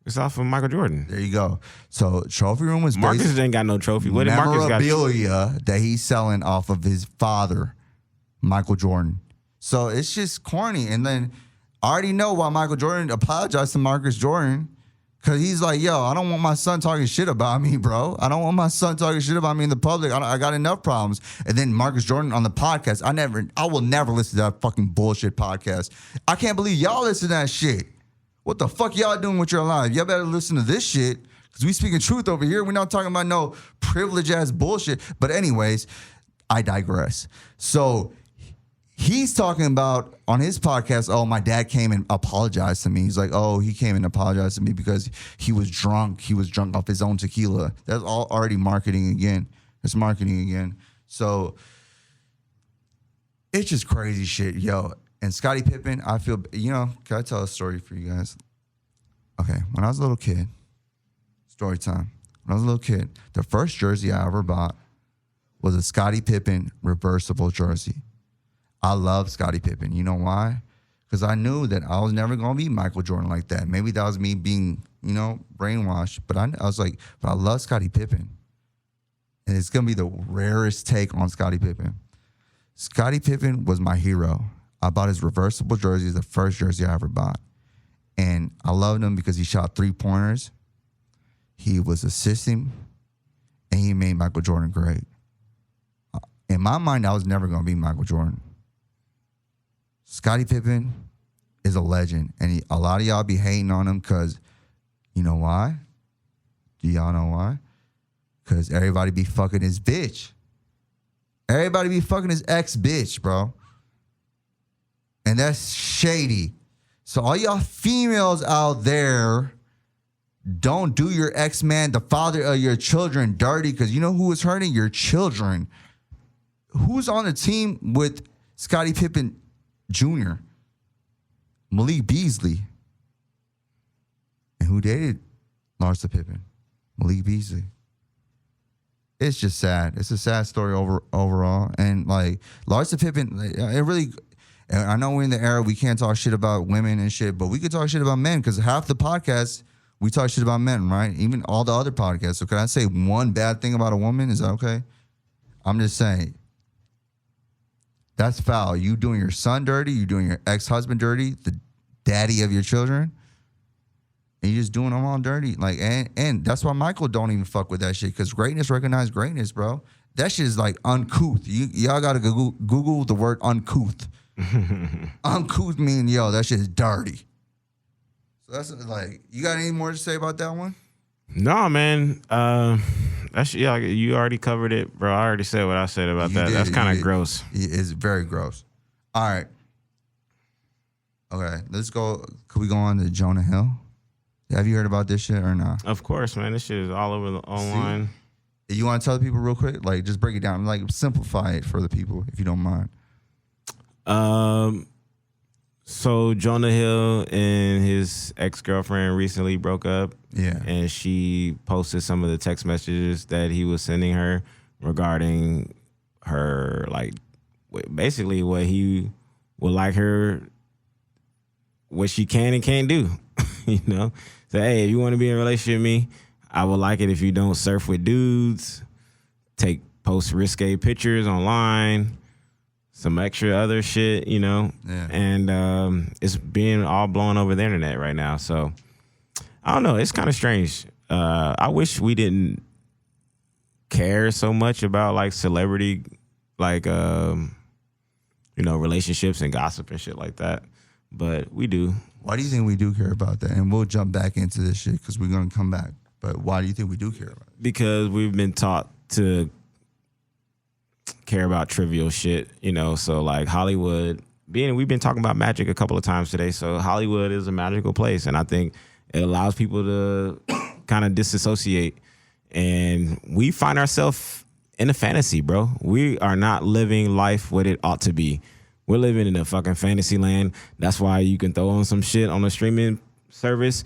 It's off of Michael Jordan. There you go. So Trophy Room was Marcus based ain't got no trophy. What did Marcus got? Memorabilia that he's selling off of his father, Michael Jordan. So it's just corny. And then I already know why Michael Jordan apologized to Marcus Jordan. Because he's like, yo, I don't want my son talking shit about me, bro. I don't want my son talking shit about me in the public. I got enough problems. And then Marcus Jordan on the podcast, I will never listen to that fucking bullshit podcast. I can't believe y'all listen to that shit. What the fuck y'all doing with your life? Y'all better listen to this shit. Because we speaking truth over here. We're not talking about no privilege-ass bullshit. But anyways, I digress. So he's talking about on his podcast, oh, my dad came and apologized to me. He's like, oh, he came and apologized to me because he was drunk. He was drunk off his own tequila. That's all already marketing again. It's marketing again. So it's just crazy shit, yo. And Scotty Pippen, I feel, can I tell a story for you guys? Okay, when I was a little kid, story time. When I was a little kid, the first jersey I ever bought was a Scotty Pippen reversible jersey. I love Scotty Pippen. You know why? Because I knew that I was never going to be Michael Jordan like that. Maybe that was me being, brainwashed. But I was like, but I love Scotty Pippen. And it's going to be the rarest take on Scotty Pippen. Scotty Pippen was my hero. I bought his reversible jersey, the first jersey I ever bought. And I loved him because he shot 3-pointers. He was assisting. And he made Michael Jordan great. In my mind, I was never going to be Michael Jordan. Scotty Pippen is a legend, and a lot of y'all be hating on him because, you know why? Do y'all know why? Because everybody be fucking his bitch. Everybody be fucking his ex-bitch, bro. And that's shady. So all y'all females out there, don't do your ex-man, the father of your children, dirty, because you know who is hurting? Your children. Who's on the team with Scottie Pippen Jr.? Malik Beasley. And who dated Larsa Pippen? Malik Beasley. It's just sad. It's a sad story overall. And like Larsa Pippen, it really, I know we're in the era we can't talk shit about women and shit, but we could talk shit about men because half the podcasts we talk shit about men, right? Even all the other podcasts. So can I say one bad thing about a woman? Is that okay? I'm just saying. That's foul. You doing your son dirty. You doing your ex-husband dirty. The daddy of your children. And you just doing them all dirty. Like, and that's why Michael don't even fuck with that shit. Because greatness recognize greatness, bro. That shit is like uncouth. Y'all got to Google the word uncouth. Uncouth mean, yo, that shit is dirty. So that's like, you got any more to say about that one? No, man. You already covered it, bro. I already said what I said about that. That's kind of gross. It's very gross. All right. Okay, let's go. Could we go on to Jonah Hill? Have you heard about this shit or not? Of course, man. This shit is all over the online. See? You want to tell the people real quick? Like, just break it down. Like, simplify it for the people, if you don't mind. So Jonah Hill and his ex-girlfriend recently broke up. Yeah. And she posted some of the text messages that he was sending her regarding her, like, basically what he would like her, what she can and can't do. you know? Say, hey, if you want to be in a relationship with me, I would like it if you don't surf with dudes, post risque pictures online, some extra other shit, you know? Yeah. And it's being all blown over the internet right now. So, I don't know. It's kind of strange. I wish we didn't care so much about, like, celebrity, like, relationships and gossip and shit like that. But we do. Why do you think we do care about that? And we'll jump back into this shit because we're going to come back. But why do you think we do care about it? Because we've been taught to care about trivial shit, you know. So, like, Hollywood, we've been talking about magic a couple of times today. So Hollywood is a magical place. And I think it allows people to kind of disassociate. And we find ourselves in a fantasy, bro. We are not living life what it ought to be. We're living in a fucking fantasy land. That's why you can throw on some shit on a streaming service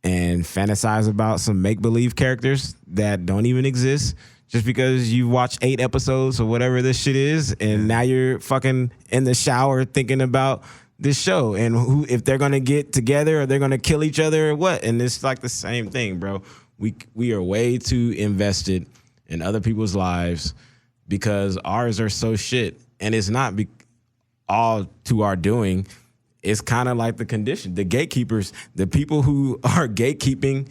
and fantasize about some make-believe characters that don't even exist just because you watched 8 episodes or whatever this shit is, and now you're fucking in the shower thinking about this show and if they're gonna get together or they're gonna kill each other or what. And it's like the same thing, bro. We are way too invested in other people's lives because ours are so shit, and it's not all to our doing. It's kind of like the condition, the gatekeepers, the people who are gatekeeping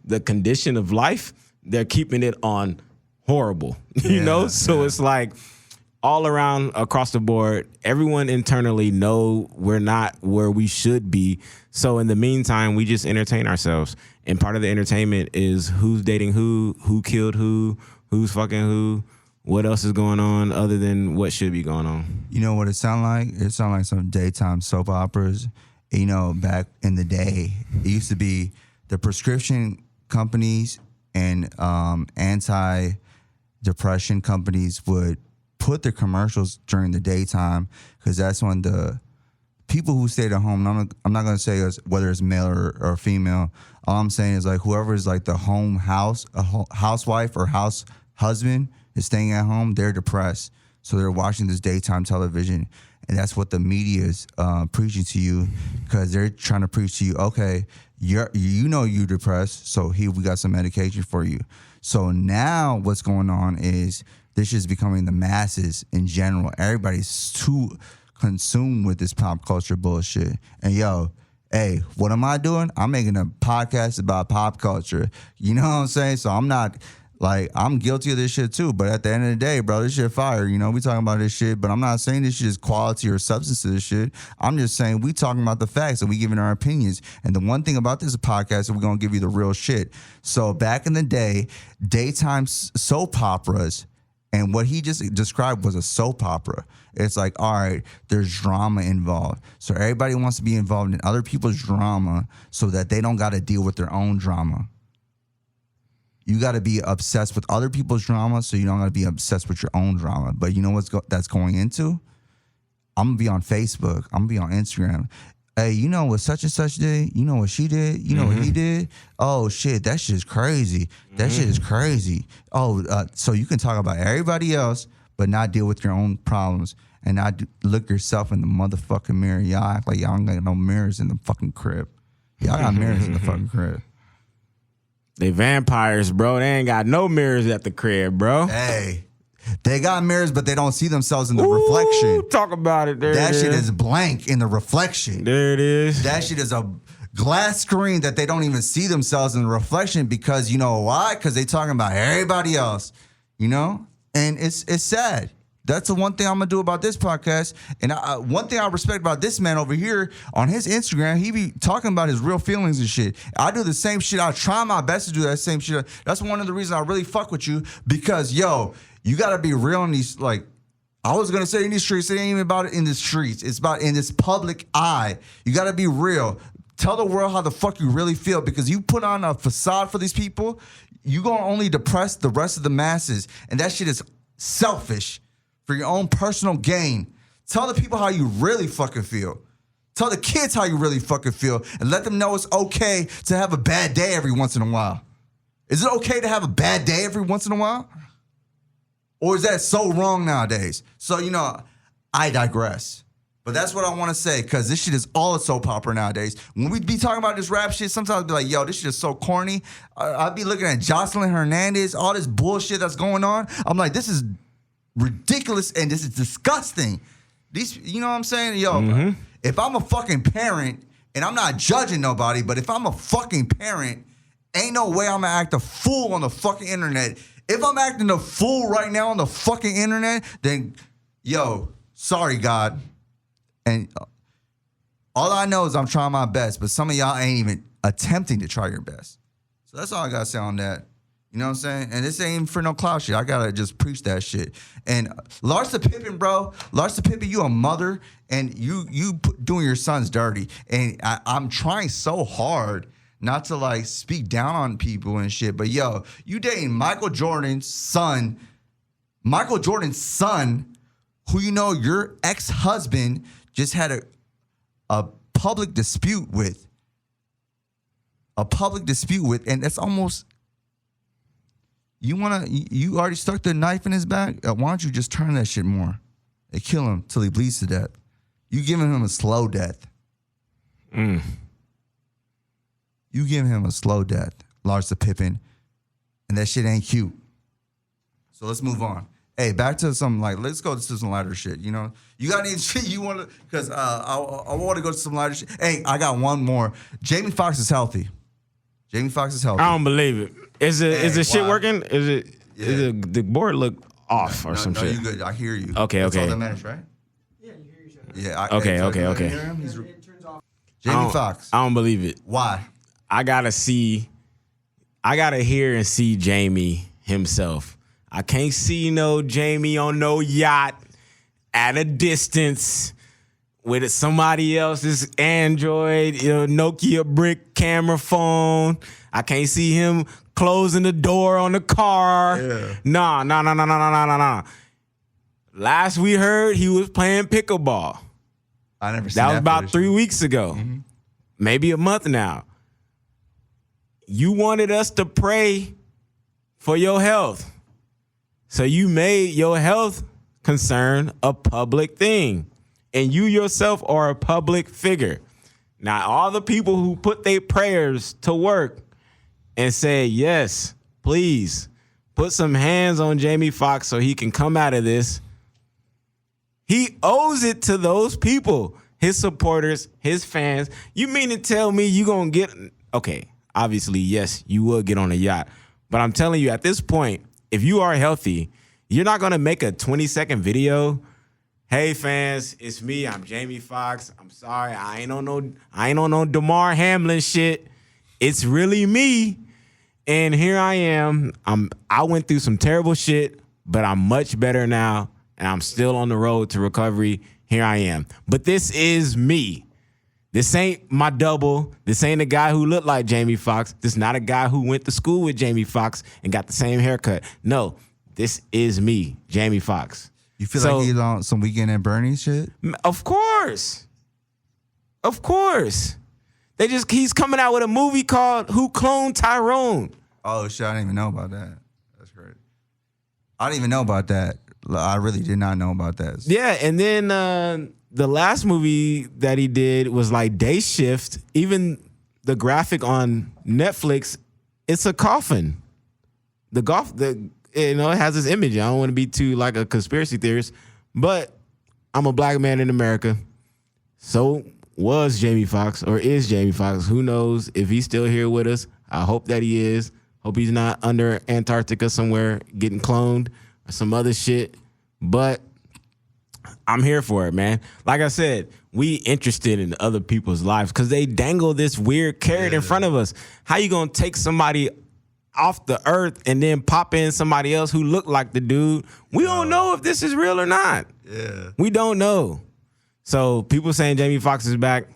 the condition of life. They're keeping it on horrible, you know? So it's like all around across the board, everyone internally know we're not where we should be. So in the meantime, we just entertain ourselves. And part of the entertainment is who's dating who killed who's fucking who, what else is going on other than what should be going on. You know what it sound like? It sound like some daytime soap operas. You know, back in the day, it used to be the prescription companies and anti-depression companies would put their commercials during the daytime because that's when the people who stayed at home, I'm not going to say whether it's male or female. All I'm saying is like whoever is like the housewife or house husband is staying at home, they're depressed. So they're watching this daytime television. And that's what the media is preaching to you because they're trying to preach to you, okay, you're depressed, so here we got some medication for you. So now what's going on is this is becoming the masses in general. Everybody's too consumed with this pop culture bullshit. And hey, what am I doing? I'm making a podcast about pop culture. You know what I'm saying? So I'm not like, I'm guilty of this shit too. But at the end of the day, bro, this shit fire. You know, we talking about this shit, but I'm not saying this shit is quality or substance to this shit. I'm just saying we talking about the facts and we giving our opinions. And the one thing about this podcast is we're going to give you the real shit. So back in the day, daytime soap operas, and what he just described was a soap opera. It's like, all right, there's drama involved. So everybody wants to be involved in other people's drama so that they don't got to deal with their own drama. You got to be obsessed with other people's drama so you don't got to be obsessed with your own drama. But you know what's that's going into? I'm going to be on Facebook. I'm going to be on Instagram. Hey, you know what such and such did? You know what she did? You know what he did? Oh, shit, that shit is crazy. That shit is crazy. Oh, so you can talk about everybody else but not deal with your own problems and not look yourself in the motherfucking mirror. Y'all act like y'all ain't got no mirrors in the fucking crib. Y'all got mirrors in the fucking crib. They vampires, bro. They ain't got no mirrors at the crib, bro. Hey, they got mirrors, but they don't see themselves in the reflection. Talk about it. That shit is blank in the reflection. There it is. That shit is a glass screen that they don't even see themselves in the reflection because you know why? Because they talking about everybody else, you know? And it's sad. That's the one thing I'm going to do about this podcast. And one thing I respect about this man over here on his Instagram, he be talking about his real feelings and shit. I do the same shit. I try my best to do that same shit. That's one of the reasons I really fuck with you because, you got to be real in these, like, I was going to say in these streets. It ain't even about it in the streets. It's about in this public eye. You got to be real. Tell the world how the fuck you really feel because you put on a facade for these people, you going to only depress the rest of the masses. And that shit is selfish. For your own personal gain. Tell the people how you really fucking feel. Tell the kids how you really fucking feel and let them know it's okay to have a bad day every once in a while. Is it okay to have a bad day every once in a while? Or is that so wrong nowadays? So, I digress. But that's what I want to say, because this shit is all a soap opera nowadays. When we be talking about this rap shit, sometimes I'd be like, yo, this shit is so corny. I'd be looking at Jocelyn Hernandez, all this bullshit that's going on. I'm like, this is ridiculous and this is disgusting. These, you know what I'm saying? Yo, if I'm a fucking parent, and I'm not judging nobody, but if I'm a fucking parent, ain't no way I'm gonna act a fool on the fucking internet. If I'm acting a fool right now on the fucking internet, then, yo, sorry, God. And all I know is I'm trying my best, but some of y'all ain't even attempting to try your best. So that's all I gotta say on that. You know what I'm saying? And this ain't for no clout shit. I gotta just preach that shit. And Larsa Pippen, bro. Larsa Pippen, you a mother, and you doing your sons dirty. And I'm trying so hard not to like speak down on people and shit. But yo, you dating Michael Jordan's son, who you know your ex-husband just had a public dispute with. And that's almost, you already stuck the knife in his back? Why don't you just turn that shit more and kill him till he bleeds to death? You giving him a slow death. You giving him a slow death, Larsa Pippen, and that shit ain't cute. So let's move on. Hey, back to let's go to some lighter shit, you know? You got any shit you want to, because I want to go to some lighter shit. Hey, I got one more. Jamie Foxx is healthy. I don't believe it. Is the shit working? Is the board look off or some shit? No, you good. I hear you. Okay. That's all that matters, right? Yeah, you hear each other. Yeah. Okay. It turns off. Jamie Foxx. I don't believe it. Why? I gotta hear and see Jamie himself. I can't see no Jamie on no yacht at a distance with somebody else's Android, Nokia brick camera phone. I can't see him closing the door on the car. Yeah. Nah. Last we heard, he was playing pickleball. I never seen That was about footage. 3 weeks ago. Maybe a month now. You wanted us to pray for your health. So you made your health concern a public thing. And you yourself are a public figure. Now, all the people who put their prayers to work and say, yes, please, put some hands on Jamie Foxx so he can come out of this. He owes it to those people, his supporters, his fans. You mean to tell me you gonna get... Okay, obviously, yes, you will get on a yacht. But I'm telling you, at this point, if you are healthy, you're not gonna make a 20-second video. Hey fans, it's me. I'm Jamie Foxx. I'm sorry, I ain't on no Damar Hamlin shit. It's really me, and here I am. I went through some terrible shit, but I'm much better now, and I'm still on the road to recovery. Here I am. But this is me. This ain't my double. This ain't a guy who looked like Jamie Foxx. This not a guy who went to school with Jamie Foxx and got the same haircut. No, this is me, Jamie Foxx. You feel like he's on some Weekend at Bernie's shit? Of course. He's coming out with a movie called Who Cloned Tyrone? Oh, shit, I didn't even know about that. That's great. I didn't even know about that. I really did not know about that. Yeah, and then the last movie that he did was like Day Shift. Even the graphic on Netflix, it's a coffin. It has this image. I don't want to be too like a conspiracy theorist, but I'm a black man in America. So was Jamie Foxx, or is Jamie Foxx. Who knows if he's still here with us. I hope that he is. Hope he's not under Antarctica somewhere getting cloned or some other shit. But I'm here for it, man. Like I said, we interested in other people's lives because they dangle this weird carrot in front of us. How you gonna take somebody off the earth and then pop in somebody else who look like the dude? We don't know if this is real or not. Yeah. We don't know. So people saying Jamie Foxx is back,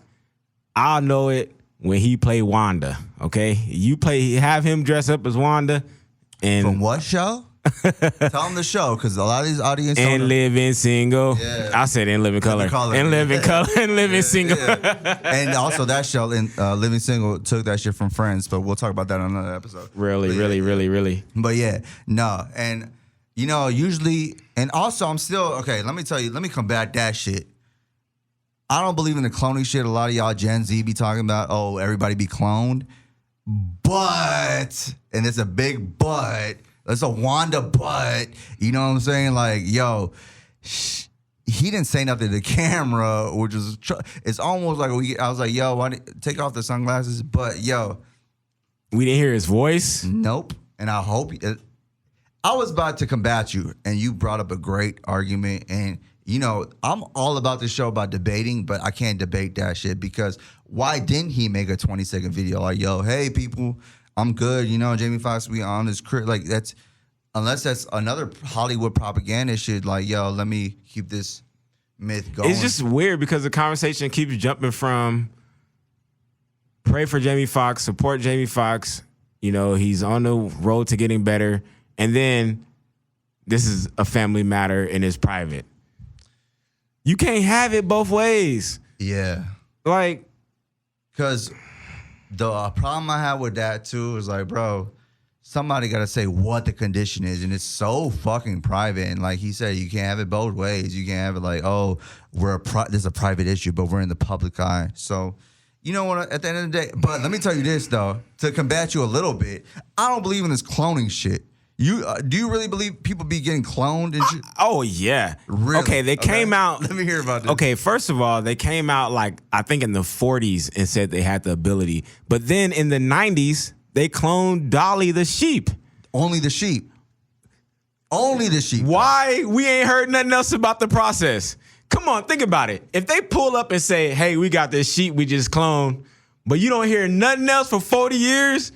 I'll know it when he play Wanda, okay? Have him dress up as Wanda. And from what show? Tell them the show, because a lot of these audience and Living Single. Yeah. I said in Living Color. And Living Color and Living Single. Yeah. And also that show, Living Single, took that shit from Friends, but we'll talk about that on another episode. Really. But yeah, no. And, usually, and also I'm still, okay, let me tell you, let me combat that shit. I don't believe in the cloning shit. A lot of y'all Gen Z be talking about, oh, everybody be cloned. But, and it's a big but, it's a Wanda but, you know what I'm saying? Like, yo, he didn't say nothing to the camera, which is, it's almost like I was like, yo, why take off the sunglasses? But, yo. We didn't hear his voice? Nope. And I hope, I was about to combat you, and you brought up a great argument, and you know, I'm all about this show about debating, but I can't debate that shit because why didn't he make a 20-second video like, yo, hey, people, I'm good. You know, Jamie Foxx, we on his career. Like, that's, unless that's another Hollywood propaganda shit, like, yo, let me keep this myth going. It's just weird because the conversation keeps jumping from pray for Jamie Foxx, support Jamie Foxx. You know, he's on the road to getting better. And then this is a family matter and it's private. You can't have it both ways. Yeah. Like, because the problem I have with that too is like, bro, somebody got to say what the condition is, and it's so fucking private. And like he said, you can't have it both ways. You can't have it like, oh, this is a private issue, but we're in the public eye. So, you know what? At the end of the day, but let me tell you this though, to combat you a little bit, I don't believe in this cloning shit. You do you really believe people be getting cloned and shit? Oh yeah. Really? Okay, they came out. Let me hear about this. Okay, first of all, they came out like I think in the 40s and said they had the ability. But then in the 90s, they cloned Dolly the sheep. Only the sheep. Only the sheep. Why we ain't heard nothing else about the process? Come on, think about it. If they pull up and say, "Hey, we got this sheep we just cloned," but you don't hear nothing else for 40 years.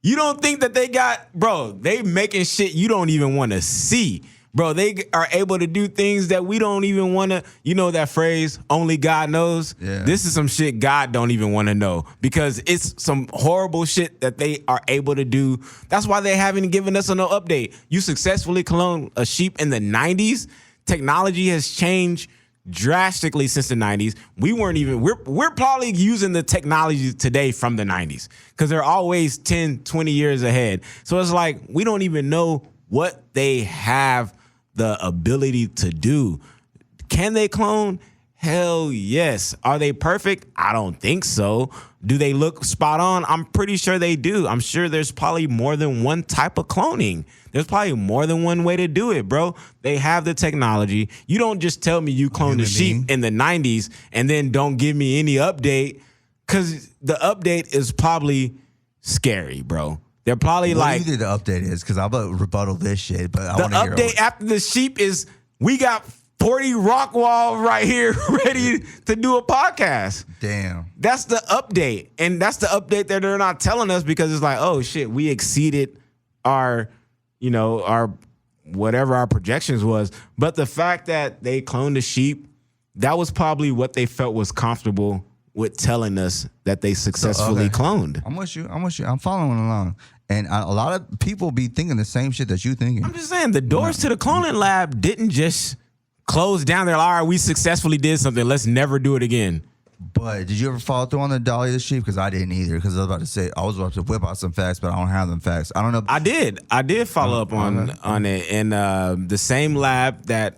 You don't think that they got, bro, they making shit you don't even want to see. Bro, they are able to do things that we don't even want to, you know that phrase, only God knows? Yeah. This is some shit God don't even want to know because it's some horrible shit that they are able to do. That's why they haven't given us no update. You successfully cloned a sheep in the 90s. Technology has changed drastically since the 90s. We're probably using the technology today from the 90s because they're always 10, 20 years ahead. So it's like we don't even know what they have the ability to do. Can they clone? Hell yes. Are they perfect? I don't think so. Do they look spot on? I'm pretty sure they do. I'm sure there's probably more than one type of cloning. There's probably more than one way to do it, bro. They have the technology. You don't just tell me you cloned a sheep in the 90s and then don't give me any update because the update is probably scary, bro. They're probably what do you think the update is? Because I'm about to rebuttal this shit, but I want to hear the update after the sheep is we got 40 Rockwell right here ready to do a podcast. Damn. That's the update. And that's the update that they're not telling us because it's like, oh shit, we exceeded our, our whatever our projections was. But the fact that they cloned the sheep, that was probably what they felt was comfortable with telling us that they successfully cloned. I'm with you. I'm following along. And a lot of people be thinking the same shit that you thinking. I'm just saying the doors to the cloning lab didn't just close down. They're like, all right, we successfully did something. Let's never do it again. But did you ever follow through on the Dolly the sheep? Because I didn't either. Because I was about to whip out some facts, but I don't have them facts. I don't know. I did follow up on it. And the same lab that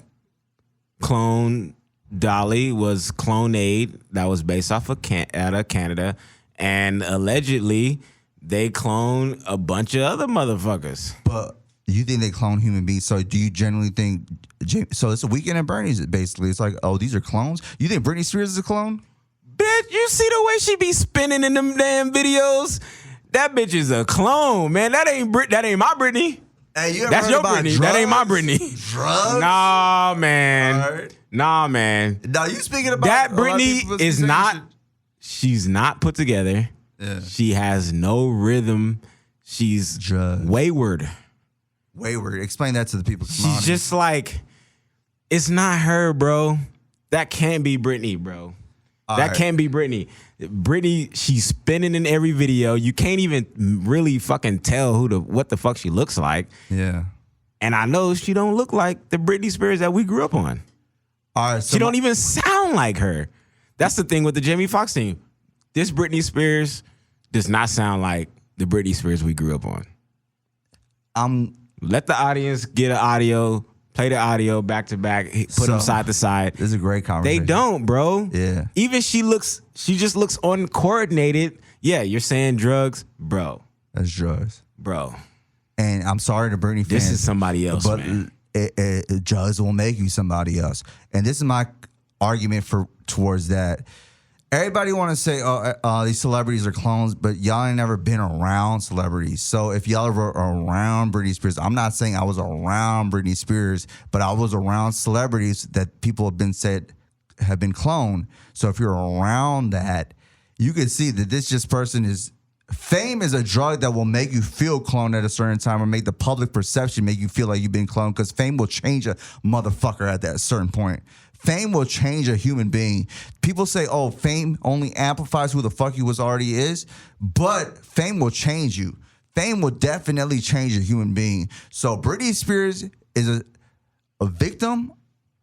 cloned Dolly was Clonaid. That was based off of out of Canada. And allegedly, they cloned a bunch of other motherfuckers. But you think they clone human beings? So do you generally think? So it's a Weekend at Bernie's. Basically, it's like, oh, these are clones. You think Britney Spears is a clone? Bitch, you see the way she be spinning in them damn videos? That bitch is a clone, man. That ain't my Britney. Hey, you ever That's heard your about Britney. drugs? That ain't my Britney. Drugs? Nah, man. Right. Nah, man. Now you speaking about that Britney is not. She's not put together. Yeah. She has no rhythm. She's drugs. Wayward. Explain that to the people. She's just like, it's not her, bro. That can't be Britney, bro. That can't be Britney. Britney, she's spinning in every video. You can't even really fucking tell what the fuck she looks like. Yeah. And I know she don't look like the Britney Spears that we grew up on. All right. So she don't even sound like her. That's the thing with the Jamie Foxx thing. This Britney Spears does not sound like the Britney Spears we grew up on. Let the audience get an audio play the audio back to back, put them side to side. This is a great conversation. They don't, bro. Yeah. Even she just looks uncoordinated. Yeah, you're saying drugs, bro. That's drugs. Bro. And I'm sorry to Britney fans. This is somebody else, but man. Drugs will make you somebody else. And this is my argument towards that. Everybody want to say, these celebrities are clones, but y'all ain't never been around celebrities. So if y'all were around Britney Spears, I'm not saying I was around Britney Spears, but I was around celebrities that people have been said have been cloned. So if you're around that, you can see that this person is. Fame is a drug that will make you feel cloned at a certain time or make the public perception make you feel like you've been cloned, because fame will change a motherfucker at that certain point. Fame will change a human being. People say, oh, fame only amplifies who the fuck you already is, but fame will change you. Fame will definitely change a human being. So Britney Spears is a victim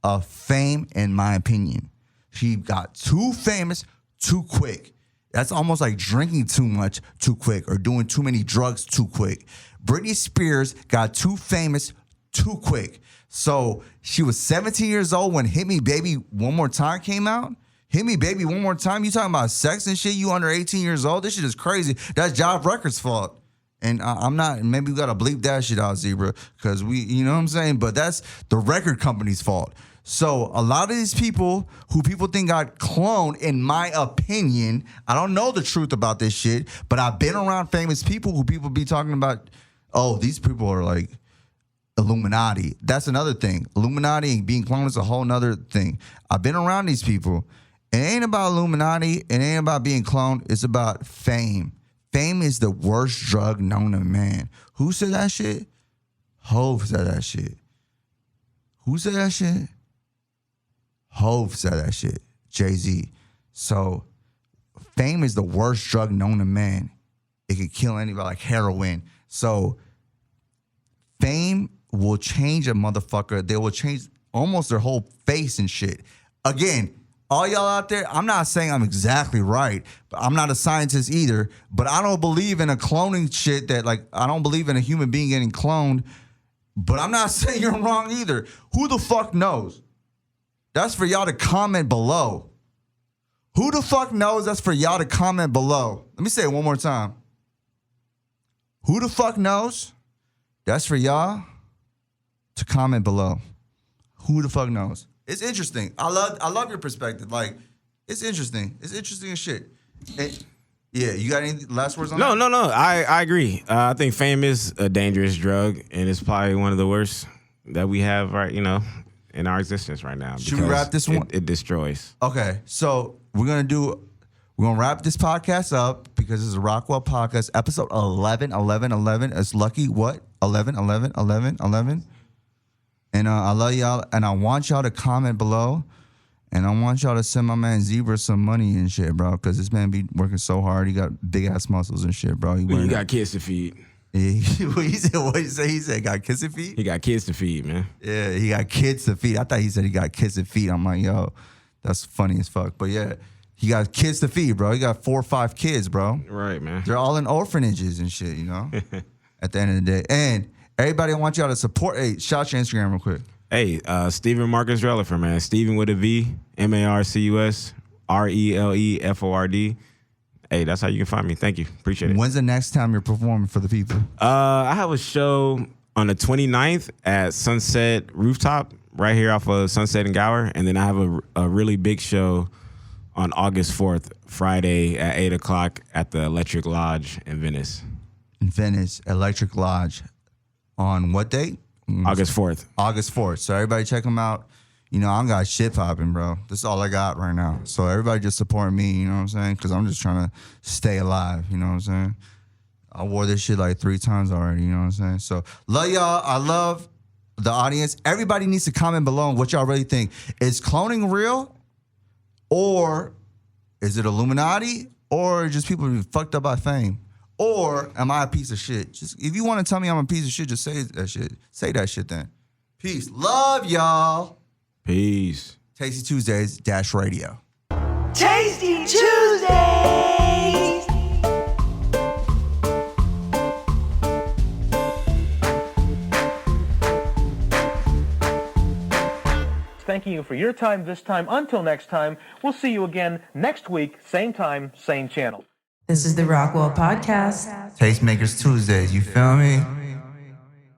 of fame, in my opinion. She got too famous too quick. That's almost like drinking too much too quick or doing too many drugs too quick. Britney Spears got too famous too quick. So she was 17 years old when Hit Me Baby One More Time came out. Hit Me Baby One More Time. You talking about sex and shit? You under 18 years old? This shit is crazy. That's Jive Records' fault. And I'm not, maybe we got to bleep that shit out, Zebra, because you know what I'm saying? But that's the record company's fault. So a lot of these people who people think got cloned, in my opinion, I don't know the truth about this shit, but I've been around famous people who people be talking about, oh, these people are like Illuminati. That's another thing. Illuminati and being cloned is a whole nother thing. I've been around these people. It ain't about Illuminati. It ain't about being cloned. It's about fame. Fame is the worst drug known to man. Who said that shit? Hov said that shit. Who said that shit? Hov said that shit. Jay-Z. So fame is the worst drug known to man. It could kill anybody, like heroin. So fame will change a motherfucker. They will change almost their whole face and shit. Again, all y'all out there, I'm not saying I'm exactly right, but I'm not a scientist either, but I don't believe in a cloning shit that, like, I don't believe in a human being getting cloned, but I'm not saying you're wrong either. Who the fuck knows? That's for y'all to comment below. Who the fuck knows? That's for y'all to comment below. Let me say it one more time. Who the fuck knows? That's for y'all to comment below. Who the fuck knows? It's interesting. I love your perspective. Like, it's interesting. It's interesting as shit. Yeah, you got any last words on that? No. I agree. I think fame is a dangerous drug, and it's probably one of the worst that we have in our existence right now. Should we wrap this one? It destroys. Okay, so we're gonna wrap this podcast up because this is a Rockwell podcast, episode 11. It's lucky what? 11. And I love y'all, and I want y'all to comment below, and I want y'all to send my man Zebra some money and shit, bro, because this man be working so hard. He got big ass muscles and shit, bro. You got kids to feed. Yeah, what he said? He said got kids to feed? He got kids to feed, man. Yeah, he got kids to feed. I thought he said he got kids to feed. I'm like, yo, that's funny as fuck. But yeah, he got kids to feed, bro. He got 4 or 5 kids, bro. Right, man. They're all in orphanages and shit, at the end of the day. And everybody, I want y'all to support. Hey, shout your Instagram real quick. Hey, Stephen Marcus Releford, man. Stephen with a V, Marcus Releford. Hey, that's how you can find me. Thank you. Appreciate it. When's the next time you're performing for the people? I have a show on the 29th at Sunset Rooftop right here off of Sunset and Gower. And then I have a really big show on August 4th, Friday at 8 o'clock at the Electric Lodge in Venice. In Venice, Electric Lodge. On what date? August 4th. August 4th. So everybody check them out. I don't got shit popping, bro. This is all I got right now. So everybody just support me, you know what I'm saying? Because I'm just trying to stay alive, you know what I'm saying? I wore this shit like 3 times already, you know what I'm saying? So love y'all. I love the audience. Everybody needs to comment below on what y'all really think. Is cloning real? Or is it Illuminati? Or just people be fucked up by fame? Or am I a piece of shit? Just if you want to tell me I'm a piece of shit, just say that shit. Say that shit then. Peace. Love y'all. Peace. Tasty Tuesdays - Radio. Tasty Tuesdays. thanking you for your time this time. Until next time, we'll see you again next week, same time, same channel. This is the Rockwell Podcast. Tastemakers Tuesdays, you feel me?